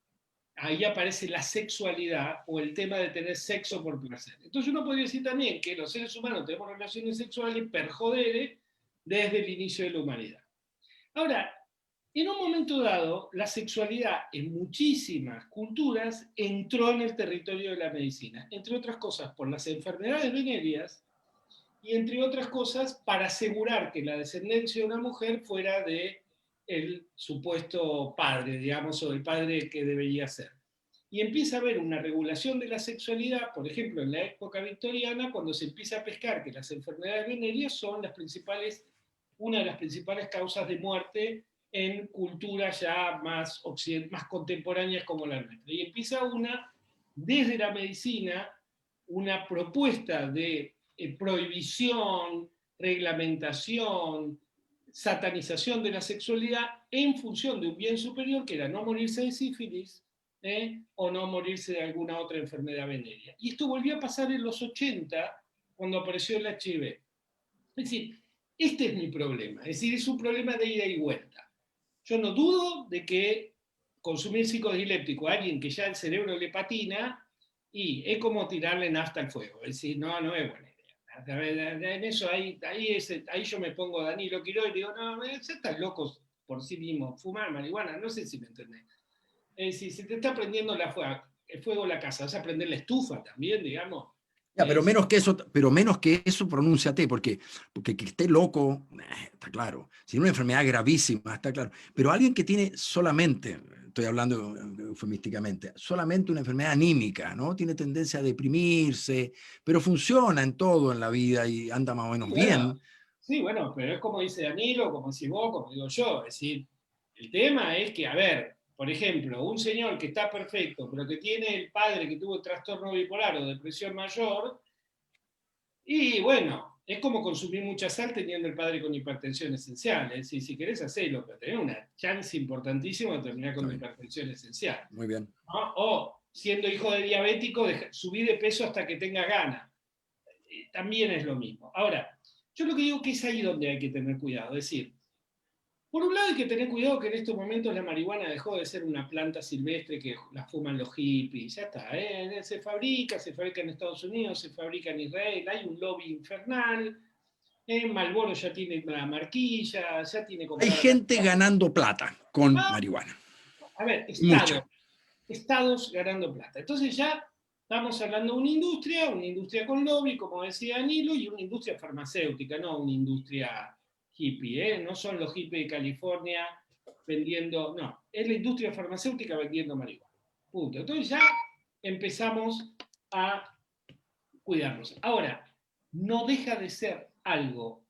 Ahí aparece la sexualidad o el tema de tener sexo por placer. Entonces uno podría decir también que los seres humanos tenemos relaciones sexuales per jodere desde el inicio de la humanidad. Ahora, en un momento dado, la sexualidad en muchísimas culturas entró en el territorio de la medicina, entre otras cosas por las enfermedades venéreas y entre otras cosas para asegurar que la descendencia de una mujer fuera de el supuesto padre, digamos, o el padre que debería ser. Y empieza a haber una regulación de la sexualidad, por ejemplo, en la época victoriana, cuando se empieza a pescar que las enfermedades venéreas son una de las principales causas de muerte en culturas ya más contemporáneas como la nuestra. Y empieza desde la medicina, una propuesta de prohibición, reglamentación, satanización de la sexualidad en función de un bien superior que era no morirse de sífilis o no morirse de alguna otra enfermedad venérea. Y esto volvió a pasar en los 80 cuando apareció el HIV. Es decir, este es mi problema, es decir, es un problema de ida y vuelta. Yo no dudo de que consumir psicodiléptico a alguien que ya el cerebro le patina y es como tirarle nafta al fuego, es decir, no es buena idea. En eso ahí yo me pongo Danilo Quiró y digo, no, estás locos por sí mismo, fumar marihuana, no sé si me entendés. Es decir, se te está prendiendo el fuego la casa, vas a prender la estufa también, digamos. Ya, pero menos que eso, pronúnciate, porque que esté loco, está claro. Si no una enfermedad gravísima, está claro. Pero alguien que tiene solamente, estoy hablando eufemísticamente, solamente una enfermedad anímica, ¿no? Tiene tendencia a deprimirse, pero funciona en todo en la vida y anda más o menos bien. Sí, bueno, pero es como dice Danilo, como decís vos, como digo yo. Es decir, el tema es que, a ver, por ejemplo, un señor que está perfecto, pero que tiene el padre que tuvo trastorno bipolar o depresión mayor, y bueno, es como consumir mucha sal teniendo el padre con hipertensión esencial. Es decir, si querés hacerlo, pero tenés una chance importantísima de terminar con hipertensión esencial. Muy bien. ¿No? O siendo hijo de diabético, subir de peso hasta que tenga ganas. También es lo mismo. Ahora, yo lo que digo que es ahí donde hay que tener cuidado. Es decir, por un lado hay que tener cuidado que en estos momentos la marihuana dejó de ser una planta silvestre que la fuman los hippies, ya está, se fabrica en Estados Unidos, se fabrica en Israel, hay un lobby infernal, Marlboro ya tiene la marquilla, ya tiene Hay comprada gente ganando plata con marihuana. A ver, Mucha. estados ganando plata. Entonces ya estamos hablando de una industria con lobby, como decía Danilo, y una industria farmacéutica, no una industria hippie, no son los hippies de California vendiendo, no, es la industria farmacéutica vendiendo marihuana. Punto. Entonces ya empezamos a cuidarnos. Ahora, no deja de ser algo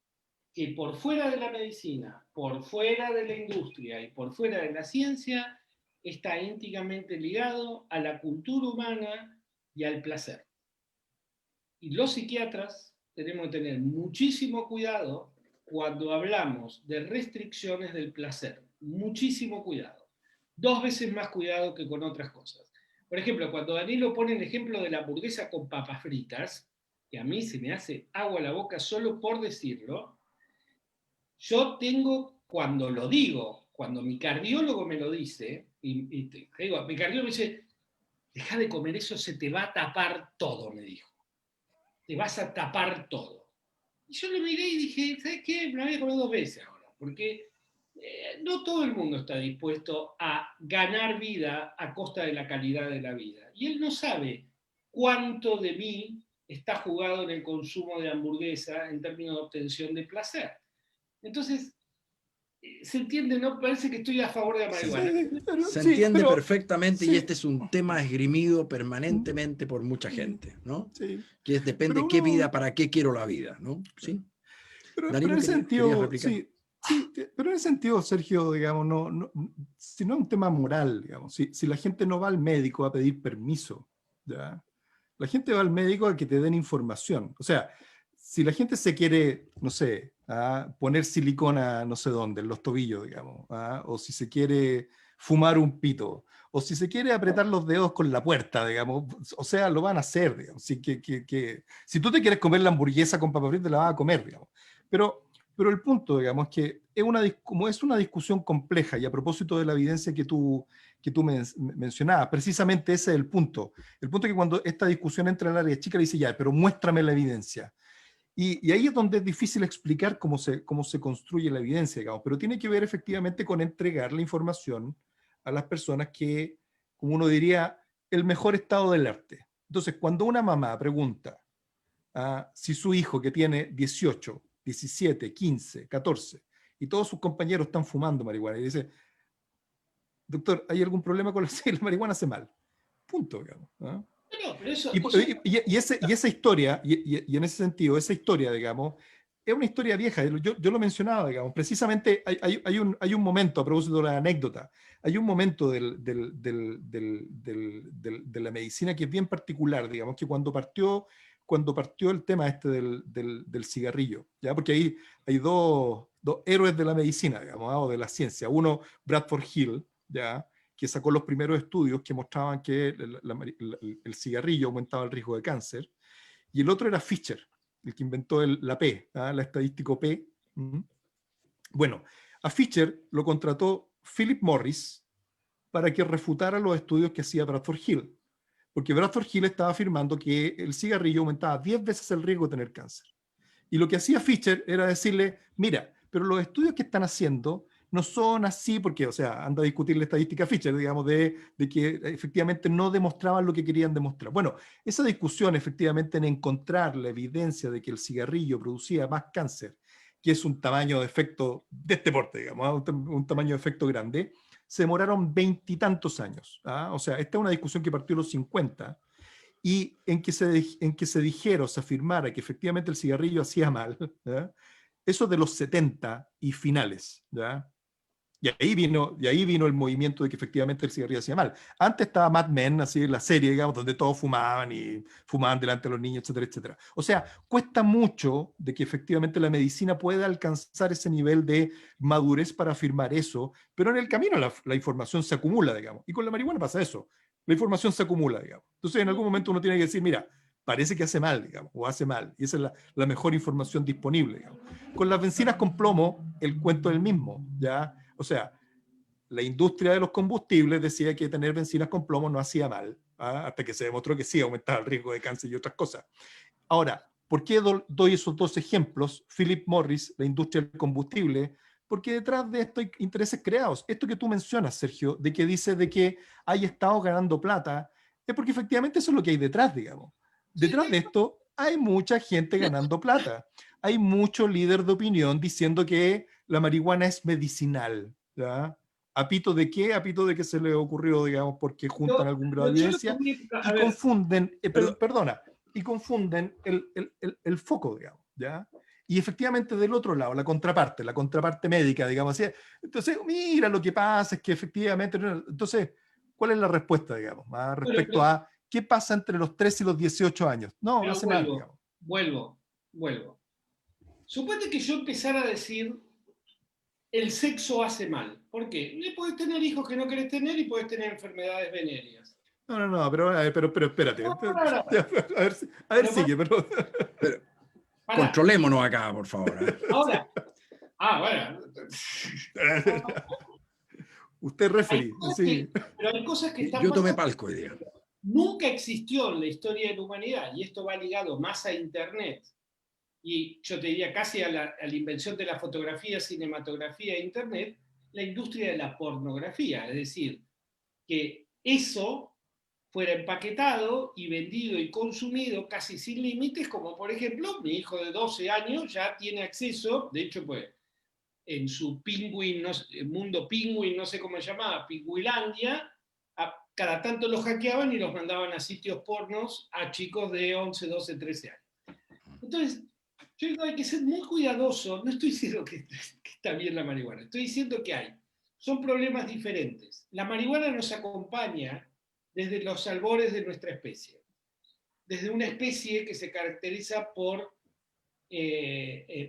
que por fuera de la medicina, por fuera de la industria y por fuera de la ciencia, está íntimamente ligado a la cultura humana y al placer. Y los psiquiatras tenemos que tener muchísimo cuidado cuando hablamos de restricciones del placer. Muchísimo cuidado. 2 veces más cuidado que con otras cosas. Por ejemplo, cuando Danilo pone el ejemplo de la hamburguesa con papas fritas, que a mí se me hace agua a la boca solo por decirlo, yo tengo, cuando lo digo, cuando mi cardiólogo me lo dice, mi cardiólogo me dice, deja de comer eso, se te va a tapar todo, me dijo. Te vas a tapar todo. Y yo lo miré y dije, ¿sabes qué? Me lo voy a comer 2 veces ahora, porque no todo el mundo está dispuesto a ganar vida a costa de la calidad de la vida. Y él no sabe cuánto de mí está jugado en el consumo de hamburguesa en términos de obtención de placer. Entonces, se entiende, ¿no? Parece que estoy a favor de la marihuana. Se entiende perfectamente y este es un tema esgrimido permanentemente por mucha gente, ¿no? Sí. Que depende qué vida, para qué quiero la vida, ¿no? Sí. Pero Danilo, en ese sentido, replicar. sí, pero en ese sentido, Sergio, digamos, si no es un tema moral, digamos, si la gente no va al médico a pedir permiso, ¿ya? La gente va al médico a que te den información. O sea, si la gente se quiere, no sé, poner silicona no sé dónde, en los tobillos, digamos, o si se quiere fumar un pito, o si se quiere apretar los dedos con la puerta, digamos, o sea, lo van a hacer, digamos. Si tú te quieres comer la hamburguesa con papas fritas, la vas a comer, digamos. Pero el punto, digamos, que como es una discusión compleja, y a propósito de la evidencia que tú mencionabas, precisamente ese es el punto. El punto es que cuando esta discusión entra en el área chica, le dice, ya, pero muéstrame la evidencia. Y ahí es donde es difícil explicar cómo se construye la evidencia, digamos, pero tiene que ver efectivamente con entregar la información a las personas que, como uno diría, el mejor estado del arte. Entonces, cuando una mamá pregunta si su hijo que tiene 18, 17, 15, 14, y todos sus compañeros están fumando marihuana, y dice, doctor, ¿hay algún problema con la marihuana? Hace mal. Punto, digamos. No, pero eso, Y esa historia, y en ese sentido, esa historia, digamos, es una historia vieja. Yo lo mencionaba, digamos, precisamente hay un momento, a propósito de la anécdota, hay un momento de la medicina que es bien particular, digamos, que cuando partió el tema este del cigarrillo, ¿ya? Porque ahí hay dos héroes de la medicina, digamos, o de la ciencia. Uno, Bradford Hill, ¿ya? Que sacó los primeros estudios que mostraban que el cigarrillo aumentaba el riesgo de cáncer, y el otro era Fisher, el que inventó la P, la estadística P. Bueno, a Fisher lo contrató Philip Morris para que refutara los estudios que hacía Bradford Hill, porque Bradford Hill estaba afirmando que el cigarrillo aumentaba 10 veces el riesgo de tener cáncer. Y lo que hacía Fisher era decirle, mira, pero los estudios que están haciendo no son así, porque, o sea, anda a discutir la estadística Fisher, digamos, de que efectivamente no demostraban lo que querían demostrar. Bueno, esa discusión efectivamente en encontrar la evidencia de que el cigarrillo producía más cáncer, que es un tamaño de efecto de este porte, digamos, un tamaño de efecto grande, se demoraron 20 y tantos años. O sea, esta es una discusión que partió en los 50, y en que se dijera o se afirmara que efectivamente el cigarrillo hacía mal, ¿ya? Eso de los 70 y finales, ¿ya? Y ahí vino el movimiento de que efectivamente el cigarrillo hacía mal. Antes estaba Mad Men, así la serie, digamos, donde todos fumaban y fumaban delante de los niños, etcétera, etcétera. O sea, cuesta mucho de que efectivamente la medicina pueda alcanzar ese nivel de madurez para afirmar eso, pero en el camino la información se acumula, digamos. Y con la marihuana pasa eso. La información se acumula, digamos. Entonces, en algún momento uno tiene que decir, mira, parece que hace mal, digamos, o hace mal. Y esa es la mejor información disponible, digamos. Con las bencinas con plomo, el cuento es el mismo, ¿ya? O sea, la industria de los combustibles decía que tener bencinas con plomo no hacía mal, hasta que se demostró que sí aumentaba el riesgo de cáncer y otras cosas. Ahora, ¿por qué doy esos dos ejemplos? Philip Morris, la industria del combustible, porque detrás de esto hay intereses creados. Esto que tú mencionas, Sergio, de que dice de que hay estado ganando plata, es porque efectivamente eso es lo que hay detrás, digamos. Detrás de esto hay mucha gente ganando plata. Hay mucho líder de opinión diciendo que la marihuana es medicinal, ¿ya? ¿Apito de qué? Apito de que se le ocurrió, digamos, porque juntan algún grado de evidencia y confunden, perdona, y confunden el foco, digamos, ¿ya? Y efectivamente del otro lado, la contraparte médica, digamos así. Entonces, mira, lo que pasa es que efectivamente, entonces, ¿cuál es la respuesta, digamos, respecto a qué pasa entre los 3 y los 18 años? No hace mal, digamos. Vuelvo. Suponte que yo empezara a decir el sexo hace mal. ¿Por qué? Puedes tener hijos que no querés tener y puedes tener enfermedades venéreas. No, pero espérate. No, A ver, sigue, pero... Controlémonos acá, por favor. Ahora, bueno. Usted referee, sí. Pero hay cosas que están Yo tomé palco hoy día. Nunca existió en la historia de la humanidad, y esto va ligado más a Internet, y yo te diría casi a la invención de la fotografía, cinematografía e Internet, la industria de la pornografía. Es decir, que eso fuera empaquetado y vendido y consumido casi sin límites, como por ejemplo, mi hijo de 12 años ya tiene acceso, de hecho, pues, en su mundo Penguin, no sé cómo se llamaba, Pingüilandia, cada tanto los hackeaban y los mandaban a sitios pornos a chicos de 11, 12, 13 años. Entonces, yo digo, hay que ser muy cuidadoso. No estoy diciendo que está bien la marihuana, estoy diciendo que son problemas diferentes. La marihuana nos acompaña desde los albores de nuestra especie, desde una especie que se caracteriza por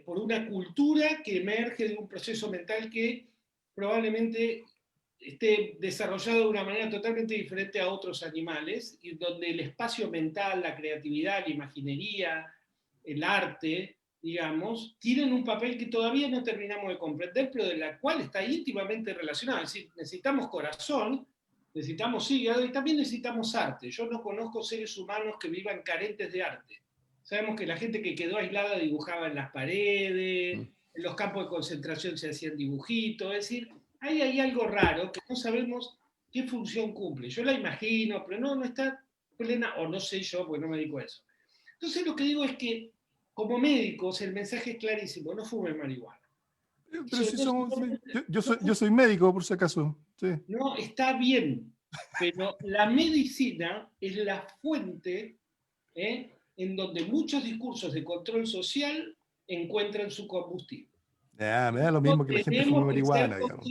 una cultura que emerge de un proceso mental que probablemente esté desarrollado de una manera totalmente diferente a otros animales, y donde el espacio mental, la creatividad, la imaginería, el arte, digamos, tienen un papel que todavía no terminamos de comprender, pero de la cual está íntimamente relacionado. Es decir, necesitamos corazón, necesitamos hígado y también necesitamos arte. Yo no conozco seres humanos que vivan carentes de arte. Sabemos que la gente que quedó aislada dibujaba en las paredes, en los campos de concentración se hacían dibujitos, es decir, hay algo raro que no sabemos qué función cumple. Yo la imagino, pero no está plena, o no sé yo, porque no me dedico a eso. Entonces lo que digo es que, como médicos, el mensaje es clarísimo: no fumen marihuana. Pero si somos, yo soy médico, por si acaso. Sí. No, está bien, pero la medicina es la fuente en donde muchos discursos de control social encuentran su combustible. Me da lo mismo que la gente fume marihuana, digamos.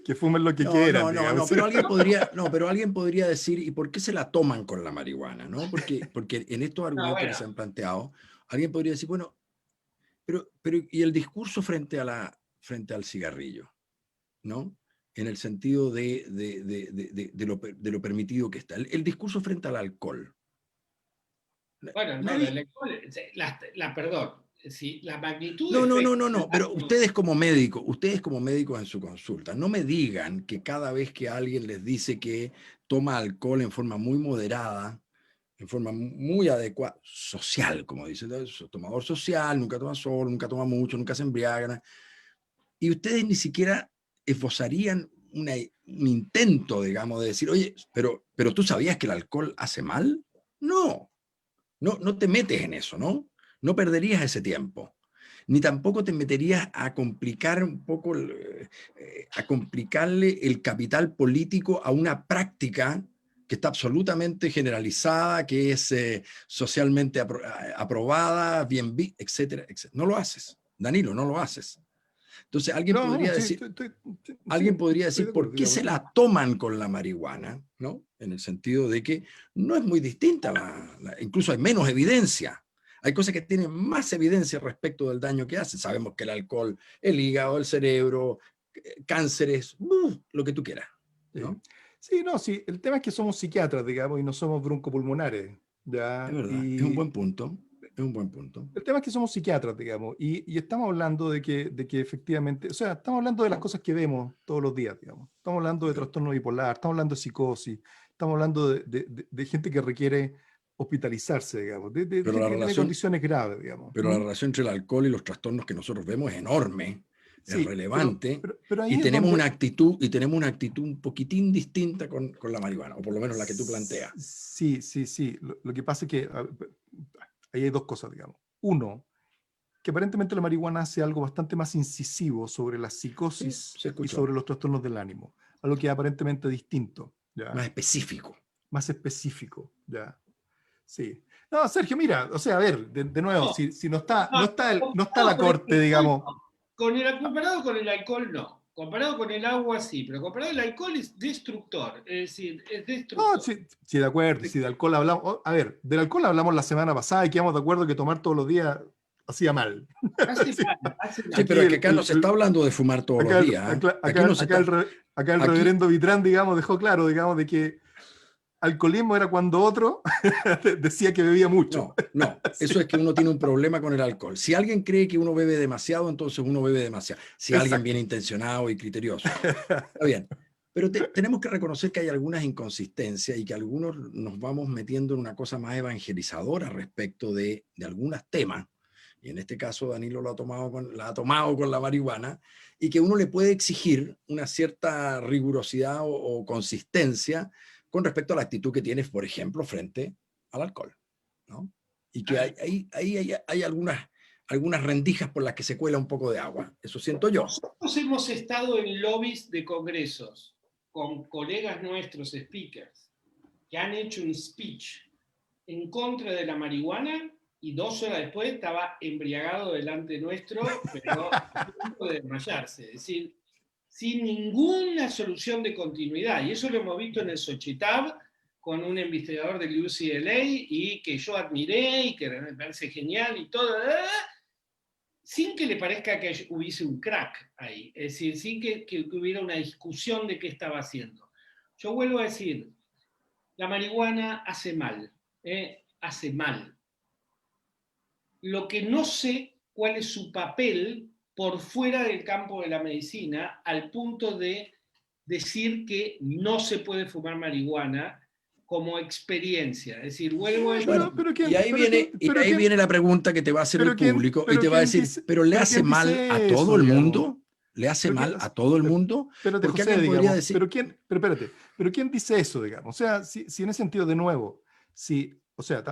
Que fumen lo que No, quieran, no, digamos. pero alguien podría decir, ¿y por qué se la toman con la marihuana? ¿No? Porque en estos argumentos que se han planteado, alguien podría decir, bueno, pero ¿y el discurso frente al cigarrillo? ¿No? En el sentido de lo permitido que está. El discurso frente al alcohol. Bueno, no, perdón, sí, la magnitud de No, pero ustedes como médicos en su consulta, no me digan que cada vez que alguien les dice que toma alcohol en forma muy moderada, en forma muy adecuada, social, como dicen, tomador social, nunca toma solo, nunca toma mucho, nunca se embriagan, y ustedes ni siquiera esbozarían un intento, digamos, de decir, oye, pero ¿tú sabías que el alcohol hace mal? No te metes en eso, ¿no? No perderías ese tiempo. Ni tampoco te meterías a complicar un poco, a complicarle el capital político a una práctica que está absolutamente generalizada, que es socialmente aprobada, bien vista, etcétera, etcétera. No lo haces, Danilo, no lo haces. Entonces alguien podría decir, de acuerdo, ¿por qué se la toman con la marihuana? ¿No? En el sentido de que no es muy distinta, incluso hay menos evidencia. Hay cosas que tienen más evidencia respecto del daño que hace. Sabemos que el alcohol, el hígado, el cerebro, cánceres, lo que tú quieras, ¿no? Sí, el tema es que somos psiquiatras, digamos, y no somos broncopulmonares, ¿ya? Es verdad, es un buen punto. Es un buen punto. El tema es que somos psiquiatras, digamos, y estamos hablando de que efectivamente, o sea, estamos hablando de las cosas que vemos todos los días, digamos. Estamos hablando de trastorno bipolar, estamos hablando de psicosis, estamos hablando de gente que requiere hospitalizarse, digamos, de gente que tiene condiciones graves, digamos. Pero la relación entre el alcohol y los trastornos que nosotros vemos es enorme, es relevante, pero ahí y es tenemos donde... una actitud un poquitín distinta con la marihuana, o por lo menos la que tú planteas. Sí. Lo que pasa es que ahí hay dos cosas, digamos. Uno, que aparentemente la marihuana hace algo bastante más incisivo sobre la psicosis y sobre los trastornos del ánimo, algo que es aparentemente distinto, ¿ya? Más específico. Más específico, ¿ya? Sí. No, Sergio, mira, o sea, a ver, de nuevo, si no está la corte, digamos. Comparado con el alcohol, no. Comparado con el agua, sí, pero comparado con el alcohol es destructor. Es decir, es destructor. No, sí, de acuerdo. Sí, de alcohol hablamos. A ver, del alcohol hablamos la semana pasada y quedamos de acuerdo que tomar todos los días hacía mal. Hace mal. Sí, pero es que acá no se está hablando de fumar todos los días. Acá el reverendo Vitrán, digamos, dejó claro, digamos, de que alcoholismo era cuando otro decía que bebía mucho. No, eso es que uno tiene un problema con el alcohol. Si alguien cree que uno bebe demasiado, entonces uno bebe demasiado. Si alguien bien intencionado y criterioso. Está bien. Pero tenemos que reconocer que hay algunas inconsistencias y que algunos nos vamos metiendo en una cosa más evangelizadora respecto de algunos temas. Y en este caso Danilo la ha tomado con la marihuana, y que uno le puede exigir una cierta rigurosidad o consistencia con respecto a la actitud que tienes, por ejemplo, frente al alcohol, ¿no? Y que hay algunas rendijas por las que se cuela un poco de agua. Eso siento yo. Nosotros hemos estado en lobbies de congresos con colegas nuestros, speakers, que han hecho un speech en contra de la marihuana y 2 horas después estaba embriagado delante nuestro, pero a punto de desmayarse. Es decir, sin ninguna solución de continuidad. Y eso lo hemos visto en el Xochitl con un investigador del UCLA y que yo admiré y que me parece genial y todo. sin que le parezca que hubiese un crack ahí, es decir, sin que hubiera una discusión de qué estaba haciendo. Yo vuelvo a decir, la marihuana hace mal, hace mal. Lo que no sé cuál es su papel por fuera del campo de la medicina, al punto de decir que no se puede fumar marihuana como experiencia. Es decir, vuelvo a decir... Bueno, pero y ahí quién, viene la pregunta que te va a hacer el público y te va a quién decir, dice, ¿pero le hace quién mal a dice todo eso, el digamos? mundo? ¿Le hace Pero mal a todo el mundo? espérate, Porque José, alguien podría digamos, decir, pero espérate, pero ¿quién dice eso, digamos? O sea, si en ese sentido, de nuevo, o sea,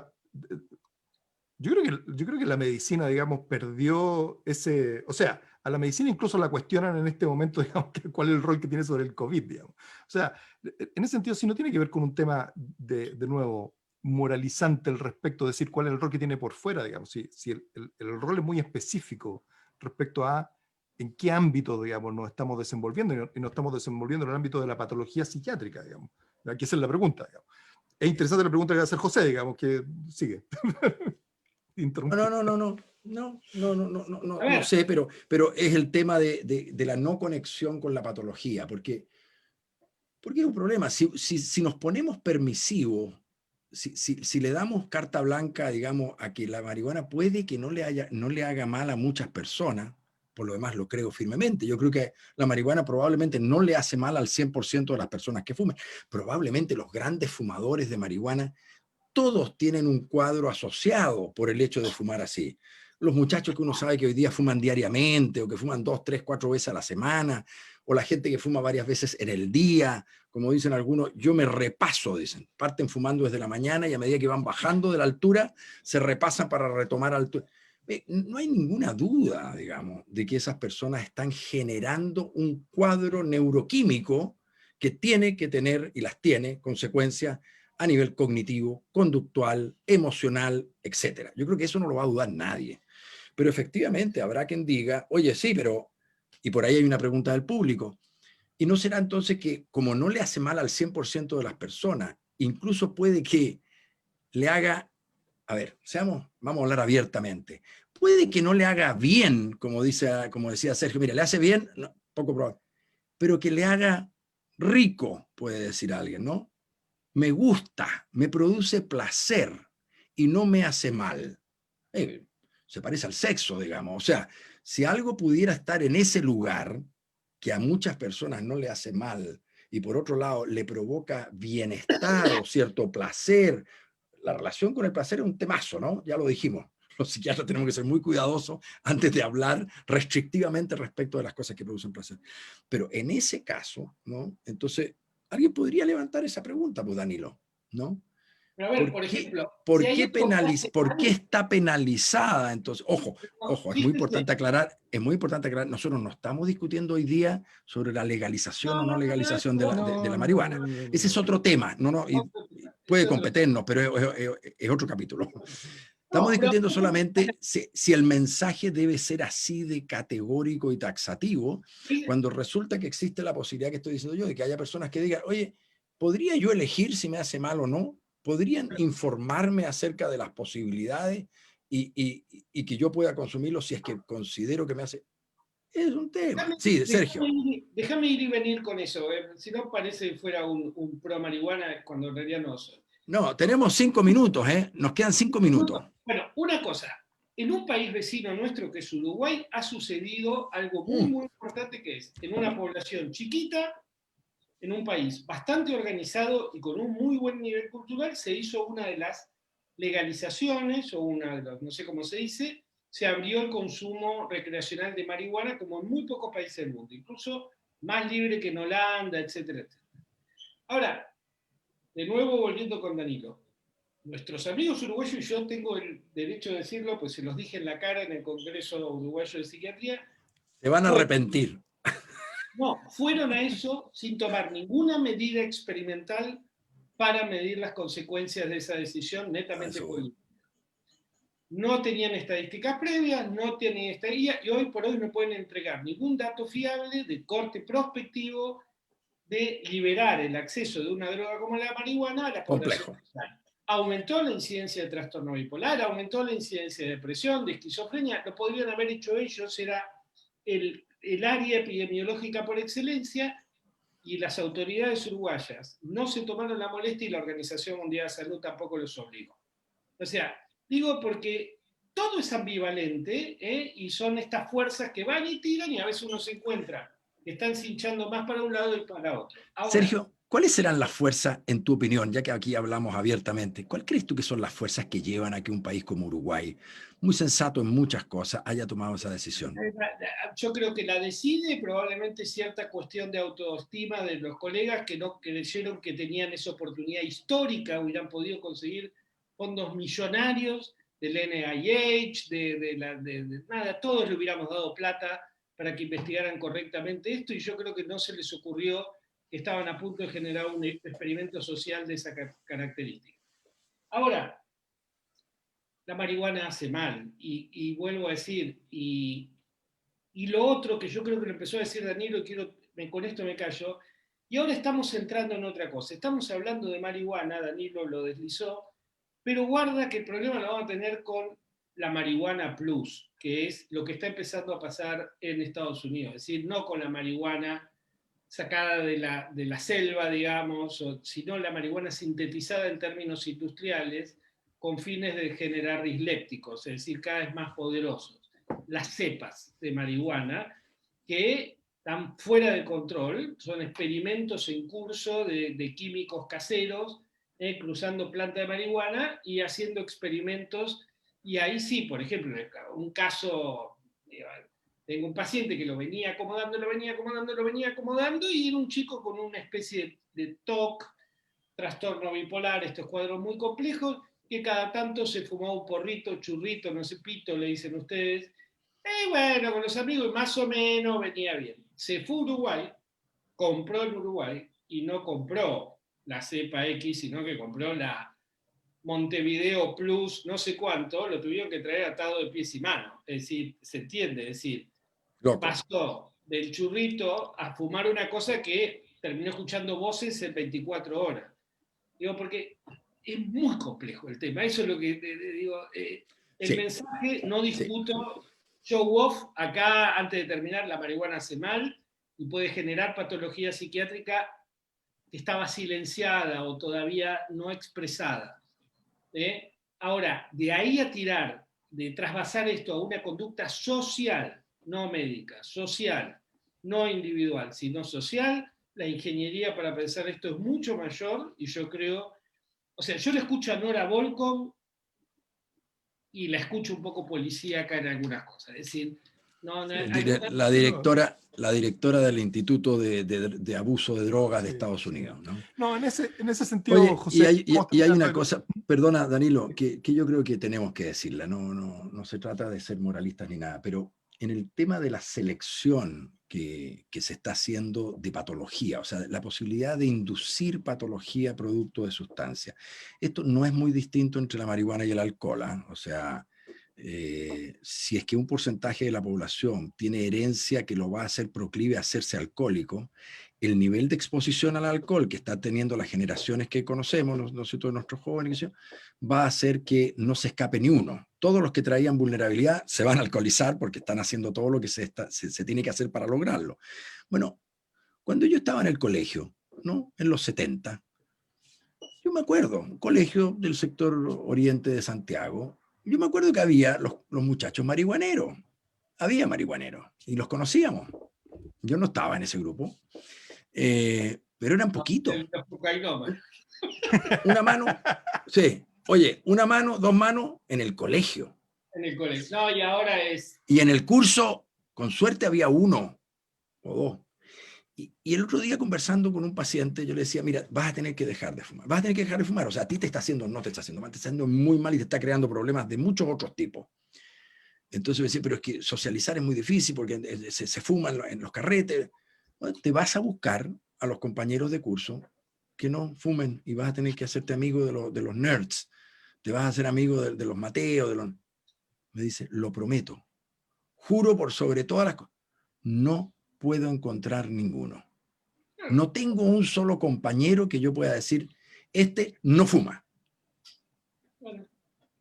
yo creo que la medicina, digamos, perdió ese, o sea, a la medicina incluso la cuestionan en este momento, digamos, cuál es el rol que tiene sobre el COVID, digamos. O sea, en ese sentido, sí no tiene que ver con un tema de nuevo, moralizante al respecto, de decir cuál es el rol que tiene por fuera, digamos, si el rol es muy específico respecto a en qué ámbito, digamos, nos estamos desenvolviendo, y nos estamos desenvolviendo en el ámbito de la patología psiquiátrica, digamos. Aquí esa es la pregunta, digamos. Es interesante la pregunta que va a hacer José, digamos, que sigue. no, no, no, no, no, no, no, no, no, no, A no ver, sé, pero es el tema de la no conexión con la patología, porque es un problema. Si nos ponemos permisivos, si le damos carta blanca, digamos, a que la marihuana puede que no le haga mal a muchas personas, por lo demás lo creo firmemente. Yo creo que la marihuana probablemente no le hace mal al 100% de las personas que fumen. Probablemente los grandes fumadores de marihuana, todos tienen un cuadro asociado por el hecho de fumar así. Los muchachos que uno sabe que hoy día fuman diariamente o que fuman 2, 3, 4 veces a la semana, o la gente que fuma varias veces en el día, como dicen algunos, yo me repaso, dicen, parten fumando desde la mañana y a medida que van bajando de la altura, se repasan para retomar altura. No hay ninguna duda, digamos, de que esas personas están generando un cuadro neuroquímico que tiene que tener, y las tiene, consecuencias a nivel cognitivo, conductual, emocional, etc. Yo creo que eso no lo va a dudar nadie. Pero efectivamente habrá quien diga, oye, sí, pero, y por ahí hay una pregunta del público, ¿y no será entonces que como no le hace mal al 100% de las personas, incluso puede que le haga, a ver, vamos a hablar abiertamente, puede que no le haga bien, como decía Sergio, mira, le hace bien, no, poco probable, pero que le haga rico, puede decir alguien, ¿no? Me gusta, me produce placer y no me hace mal. Se parece al sexo, digamos. O sea, si algo pudiera estar en ese lugar, que a muchas personas no le hace mal, y por otro lado le provoca bienestar o cierto placer, la relación con el placer es un temazo, ¿no? Ya lo dijimos. Los psiquiatras tenemos que ser muy cuidadosos antes de hablar restrictivamente respecto de las cosas que producen placer. Pero en ese caso, ¿no? Entonces, alguien podría levantar esa pregunta, pues Danilo, ¿no? pero a ver, por ejemplo, si ¿Por hay qué, algo que hace ¿Por qué mal, está penalizada? Entonces, ojo, es muy fíjense, importante aclarar, nosotros no estamos discutiendo hoy día sobre la legalización o no legalización de la marihuana. Ese es otro tema, y puede competirnos, pero es otro capítulo. Estamos no, pero discutiendo solamente si el mensaje debe ser así de categórico y taxativo, cuando resulta que existe la posibilidad que estoy diciendo yo, de que haya personas que digan, oye, ¿podría yo elegir si me hace mal o no? ¿Podrían informarme acerca de las posibilidades y que yo pueda consumirlo si es que considero que me hace? Es un tema. Sí, Sergio. déjame ir y venir con eso, si no parece que fuera un pro marihuana cuando en realidad no soy. No, tenemos 5 minutos, ¿eh? Nos quedan 5 minutos. Bueno, una cosa, en un país vecino nuestro que es Uruguay ha sucedido algo muy, muy importante que es, en una población chiquita, en un país bastante organizado y con un muy buen nivel cultural, se hizo una de las legalizaciones, o una de las, no sé cómo se dice, se abrió el consumo recreacional de marihuana como en muy pocos países del mundo, incluso más libre que en Holanda, etcétera, etcétera. Ahora, de nuevo volviendo con Danilo, nuestros amigos uruguayos, y yo tengo el derecho de decirlo, pues se los dije en la cara en el Congreso Uruguayo de Psiquiatría, Se van a arrepentir. fueron a eso sin tomar ninguna medida experimental para medir las consecuencias de esa decisión netamente política. No tenían estadísticas previas, no tenían estadísticas, y hoy por hoy no pueden entregar ningún dato fiable de corte prospectivo de liberar el acceso de una droga como la marihuana a la población. Complejo. aumentó la incidencia de trastorno bipolar, aumentó la incidencia de depresión, de esquizofrenia, lo podrían haber hecho ellos, era el área epidemiológica por excelencia, y las autoridades uruguayas no se tomaron la molestia y la Organización Mundial de la Salud tampoco los obligó. O sea, digo porque todo es ambivalente, y son estas fuerzas que van y tiran y a veces uno se encuentra que están cinchando más para un lado y para otro. Ahora, Sergio, ¿cuáles serán las fuerzas, en tu opinión, ya que aquí hablamos abiertamente, cuál crees tú que son las fuerzas que llevan a que un país como Uruguay, muy sensato en muchas cosas, haya tomado esa decisión? yo creo que la decide probablemente cierta cuestión de autoestima de los colegas que no creyeron que tenían esa oportunidad histórica, hubieran podido conseguir fondos millonarios del NIH, nada, todos le hubiéramos dado plata para que investigaran correctamente esto, y yo creo que no se les ocurrió que estaban a punto de generar un experimento social de esa característica. Ahora, la marihuana hace mal, y vuelvo a decir, y lo otro que yo creo que lo empezó a decir Danilo, y con esto me callo, y ahora estamos entrando en otra cosa. Estamos hablando de marihuana, Danilo lo deslizó, pero guarda que el problema lo vamos a tener con la marihuana plus, que es lo que está empezando a pasar en Estados Unidos. Es decir, no con la marihuana sacada de la selva, digamos, sino la marihuana sintetizada en términos industriales con fines de generar dislépticos, es decir, cada vez más poderosos. Las cepas de marihuana que están fuera de control, son experimentos en curso de químicos caseros, cruzando planta de marihuana y haciendo experimentos, y ahí sí, por ejemplo, un caso, tengo un paciente que lo venía acomodando, y era un chico con una especie de TOC, trastorno bipolar, estos cuadros muy complejos, que cada tanto se fumaba un porrito, churrito, no sé, pito, le dicen ustedes, y bueno, con los amigos más o menos venía bien. Se fue a Uruguay, compró en Uruguay, y no compró la cepa X, sino que compró la Montevideo Plus, no sé cuánto, lo tuvieron que traer atado de pies y manos. Es decir, se entiende, es decir, Loco. pasó del churrito a fumar una cosa que terminó escuchando voces en 24 horas. Digo, porque es muy complejo el tema. Eso es lo que digo. El Sí, mensaje, no sí. discuto, show off, acá antes de terminar, la marihuana hace mal y puede generar patología psiquiátrica que estaba silenciada o todavía no expresada. Ahora, de ahí a tirar, de trasvasar esto a una conducta social, no médica, social, no individual, sino social, la ingeniería para pensar esto es mucho mayor, y yo creo, o sea, yo le escucho a Nora Volcom y la escucho un poco policíaca en algunas cosas, es decir, no, La directora del Instituto de Abuso de Drogas de Sí, Estados sí. Unidos, ¿no? No, en ese sentido, Oye, José, vamos a y hay terminar una de- cosa, perdona Danilo, que yo creo que tenemos que decirla, no se trata de ser moralistas ni nada, pero en el tema de la selección que se está haciendo de patología, o sea, la posibilidad de inducir patología producto de sustancias, esto no es muy distinto entre la marihuana y el alcohol, ¿eh? O sea, si es que un porcentaje de la población tiene herencia que lo va a hacer proclive a hacerse alcohólico, el nivel de exposición al alcohol que están teniendo las generaciones que conocemos, nosotros, nuestros jóvenes, va a hacer que no se escape ni uno. Todos los que traían vulnerabilidad se van a alcoholizar porque están haciendo todo lo que se tiene que hacer para lograrlo. Bueno, cuando yo estaba en el colegio, ¿no? En los 70, yo me acuerdo, un colegio del sector oriente de Santiago, yo me acuerdo que había los muchachos marihuaneros, había marihuaneros, y los conocíamos. Yo no estaba en ese grupo, pero eran poquitos. Los cocainómanos. Una mano, sí, oye, una mano, dos manos en el colegio. En el colegio. No, y ahora es. Y en el curso, con suerte, había uno o dos. Y el otro día conversando con un paciente, yo le decía, mira, vas a tener que dejar de fumar, vas a tener que dejar de fumar, o sea, a ti te está haciendo, no te está haciendo mal, te está haciendo muy mal y te está creando problemas de muchos otros tipos. Entonces me decía, pero es que socializar es muy difícil porque se fuman en los carretes. Bueno, te vas a buscar a los compañeros de curso que no fumen y vas a tener que hacerte amigo de los nerds, te vas a hacer amigo de los Mateos, Me dice, lo prometo, juro por sobre todas las cosas, no puedo encontrar ninguno. No tengo un solo compañero que yo pueda decir, este no fuma.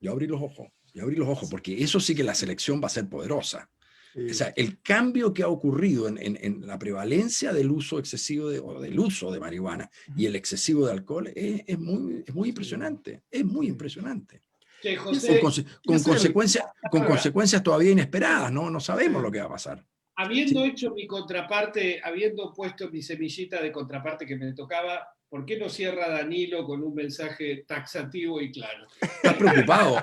Yo abrí los ojos, porque eso sí que la selección va a ser poderosa. O sea, Sí. el cambio que ha ocurrido en la prevalencia del uso excesivo o del uso de marihuana y el excesivo de alcohol es muy Sí, impresionante, es muy sí. impresionante. Che, Y Con, José, con ahora, consecuencias todavía inesperadas, ¿no? No sabemos lo Sí. que va a pasar. habiendo Sí. hecho mi contraparte, habiendo puesto mi semillita de contraparte que me tocaba, ¿por qué no cierra Danilo con un mensaje taxativo y claro? ¿Estás preocupado?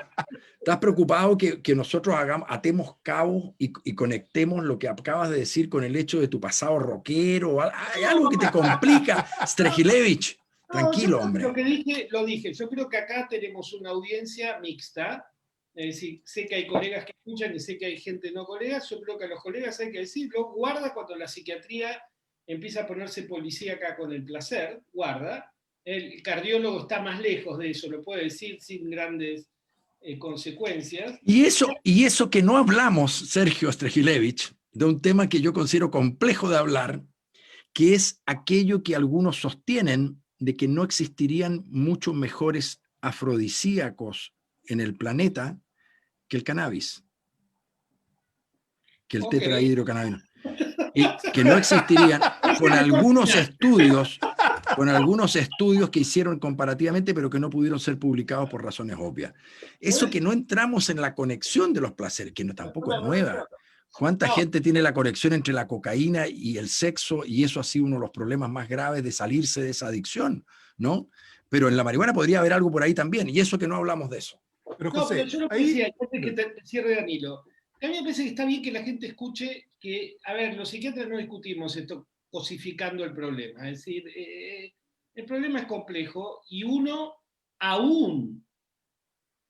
¿Estás preocupado que nosotros atemos cabos y conectemos lo que acabas de decir con el hecho de tu pasado rockero? Hay algo que te complica, Strejilevich. No, yo Tranquilo, lo hombre. que dije, lo dije. Yo creo que acá tenemos una audiencia mixta. Es decir, sé que hay colegas que escuchan y sé que hay gente no colegas. Yo creo que a los colegas hay que decirlo. Guarda cuando la psiquiatría empieza a ponerse policíaca con el placer. Guarda. El cardiólogo está más lejos de eso, lo puede decir sin grandes consecuencias. Y eso que no hablamos, Sergio Strejilevich, de un tema que yo considero complejo de hablar, que es aquello que algunos sostienen de que no existirían muchos mejores afrodisíacos en el planeta que el cannabis, que el Ok. tetrahidrocannabinol. Y que no existirían con algunos estudios que hicieron comparativamente, pero que no pudieron ser publicados por razones obvias. Eso que no entramos en la conexión de los placeres, que no, tampoco es nueva. ¿Cuánta No, gente tiene la conexión entre la cocaína y el sexo? Y eso ha sido uno de los problemas más graves de salirse de esa adicción, ¿no? Pero en la marihuana podría haber algo por ahí también, y eso que no hablamos de eso. Pero no, pero José, yo lo que ahí, decía, antes que te cierre Danilo, a mí me parece que está bien que la gente escuche que, a ver, los psiquiatras no discutimos esto cosificando el problema. Es decir, el problema es complejo y uno aún,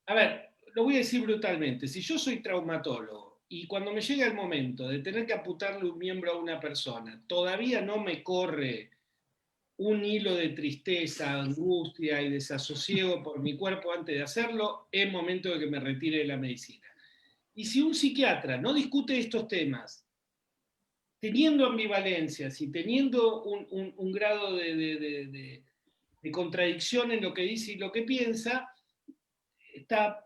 a ver, lo voy a decir brutalmente, si yo soy traumatólogo y cuando me llega el momento de tener que amputarle un miembro a una persona, todavía no me corre un hilo de tristeza, angustia y desasosiego por mi cuerpo antes de hacerlo, es momento de que me retire de la medicina. Y si un psiquiatra no discute estos temas, teniendo ambivalencias y teniendo un grado de contradicción en lo que dice y lo que piensa, está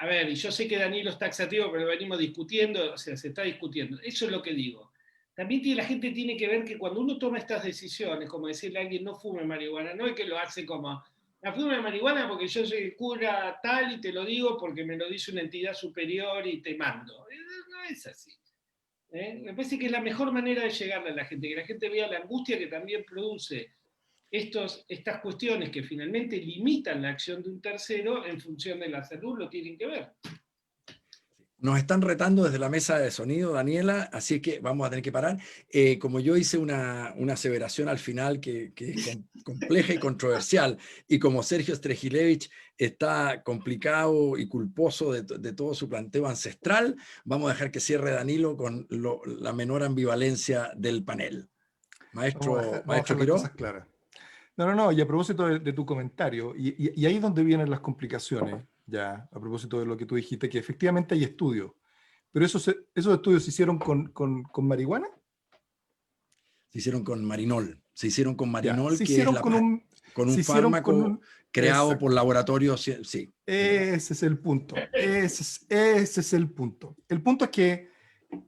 a ver, y yo sé que Danilo es taxativo, pero lo venimos discutiendo, o sea, se está discutiendo. Eso es lo que digo. También la gente tiene que ver que cuando uno toma estas decisiones, como decirle a alguien no fume marihuana, no es que lo hace como, la fume marihuana porque yo soy el cura tal y te lo digo porque me lo dice una entidad superior y te mando. No es así. Me parece que es la mejor manera de llegarle a la gente, que la gente vea la angustia que también produce estas cuestiones que finalmente limitan la acción de un tercero en función de la salud, lo tienen que ver. Nos están retando desde la mesa de sonido, Daniela, así que vamos a tener que parar. Como yo hice una aseveración al final que es compleja y controversial, y como Sergio Strejilevich está complicado y culposo de todo su planteo ancestral, vamos a dejar que cierre Danilo con la menor ambivalencia del panel. vamos a Maestro dejar las cosas Quiró. claras. No, y a propósito de tu comentario, y ahí es donde vienen las complicaciones, ya, a propósito de lo que tú dijiste, que efectivamente hay estudios, pero esos estudios se hicieron con marihuana, Se hicieron con Marinol. Se hicieron con ya, Marinol, que es con un se hicieron con fármaco un, creado por exacto, laboratorios. Sí. ese es el punto, ese es el punto. El punto es que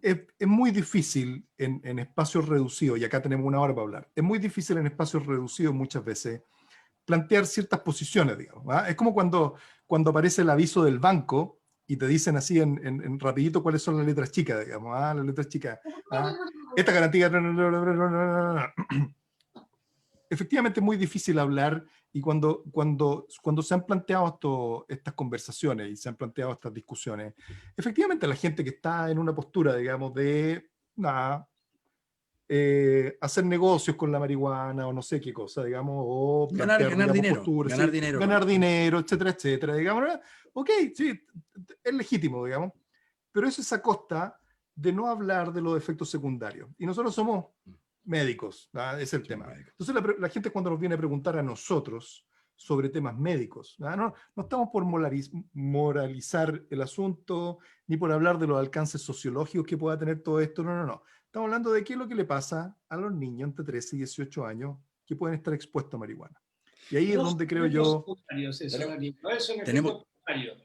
es muy difícil en espacios reducidos, y acá tenemos una hora para hablar, es muy difícil en espacios reducidos muchas veces plantear ciertas posiciones, digamos. ¿Ah? Es como cuando aparece el aviso del banco y te dicen así en rapidito cuáles son las letras chicas, digamos. ¿Ah? Las letras chicas. ¿Ah? Esta garantía... Efectivamente es muy difícil hablar y cuando se han planteado estas conversaciones y se han planteado estas discusiones, efectivamente la gente que está en una postura, digamos, de nada, hacer negocios con la marihuana o no sé qué cosa, digamos, o plantear, digamos, posturas, Ganar sí, dinero con ganar esto. dinero, etcétera, etcétera, digamos, ¿no? Ok, sí, es legítimo, digamos, pero eso es a costa de no hablar de los efectos secundarios. Y nosotros somos médicos, ¿ah? Es el Somos tema. médicos. Entonces la gente cuando nos viene a preguntar a nosotros sobre temas médicos, ¿ah? No estamos por moralizar el asunto, ni por hablar de los alcances sociológicos que pueda tener todo esto, no. Estamos hablando de qué es lo que le pasa a los niños entre 13 y 18 años que pueden estar expuestos a marihuana. Y ahí es No donde son creo efectos yo... secundarios eso, Tenemos- Dani, no son tenemos- efectos primarios.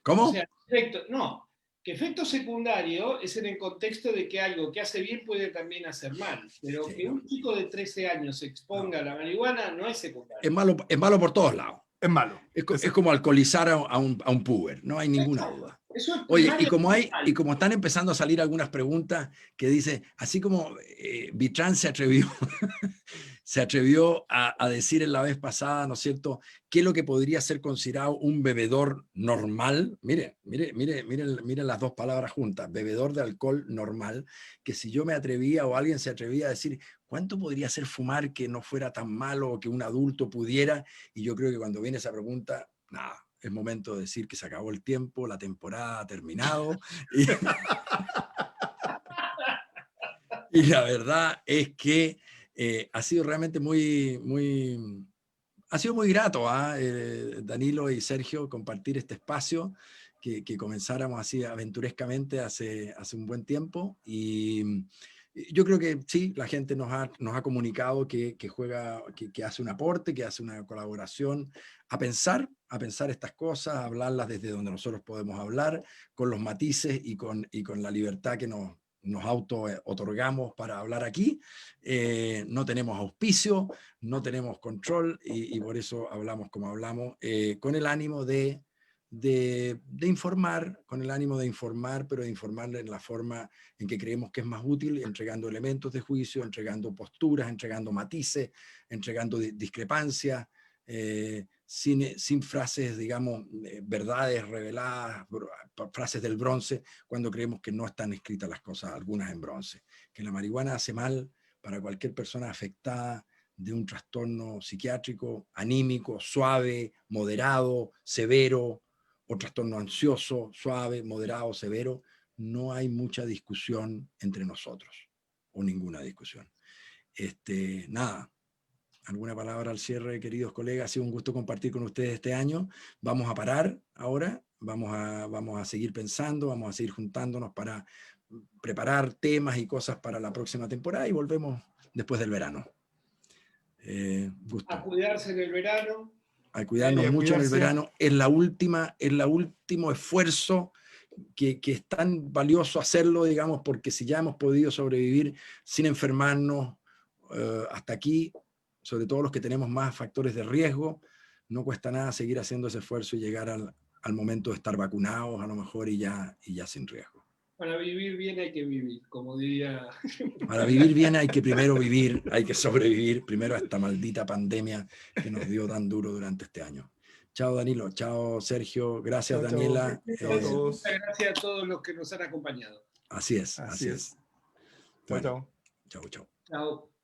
¿Cómo? O sea, no, que efecto secundario es en el contexto de que algo que hace bien puede también hacer mal, pero Sí, que no. un chico de 13 años se exponga a la marihuana no es secundario. Es malo por todos lados. Es malo. Es como alcoholizar a un puber, no hay ninguna duda. Eso es Oye, primario. y como están empezando a salir algunas preguntas que dicen, así como Vitrán se atrevió a decir en la vez pasada, ¿no es cierto?, qué es lo que podría ser considerado un bebedor normal. Miren las dos palabras juntas, bebedor de alcohol normal, que si yo me atrevía o alguien se atrevía a decir, ¿cuánto podría ser fumar que no fuera tan malo o que un adulto pudiera? Y yo creo que cuando viene esa pregunta, nada, es momento de decir que se acabó el tiempo, la temporada ha terminado. Y la verdad es que ha sido realmente ha sido muy grato, Danilo y Sergio, compartir este espacio, que comenzáramos así aventurescamente hace un buen tiempo. Y yo creo que sí, la gente nos ha comunicado que hace un aporte, que hace una colaboración a pensar estas cosas, a hablarlas desde donde nosotros podemos hablar, con los matices y con la libertad que nos auto-otorgamos para hablar aquí. No tenemos auspicio, no tenemos control y por eso hablamos como hablamos, con el ánimo de informar, pero de informar en la forma en que creemos que es más útil, entregando elementos de juicio, entregando posturas, entregando matices, entregando discrepancias, sin frases, digamos, verdades reveladas, frases del bronce, cuando creemos que no están escritas las cosas, algunas en bronce. Que la marihuana hace mal para cualquier persona afectada de un trastorno psiquiátrico, anímico, suave, moderado, severo, o trastorno ansioso, suave, moderado, severo. No hay mucha discusión entre nosotros, o ninguna discusión. Nada, alguna palabra al cierre, queridos colegas. Ha sido un gusto compartir con ustedes este año. Vamos a parar ahora, vamos a seguir pensando, vamos a seguir juntándonos para preparar temas y cosas para la próxima temporada y volvemos después del verano. Gusto. A cuidarse en el verano. A cuidarnos mucho en el verano. Es el último esfuerzo que es tan valioso hacerlo, digamos, porque si ya hemos podido sobrevivir sin enfermarnos hasta aquí, sobre todo los que tenemos más factores de riesgo, no cuesta nada seguir haciendo ese esfuerzo y llegar al momento de estar vacunados a lo mejor y ya sin riesgo. Para vivir bien hay que vivir, como diría. Para vivir bien hay que primero vivir, hay que sobrevivir primero a esta maldita pandemia que nos dio tan duro durante este año. Chao Danilo, chao Sergio, gracias Chao, Daniela. chao a todos. Muchas gracias a todos los que nos han acompañado. Así es. Chao, Bueno, chao. chao. Chao.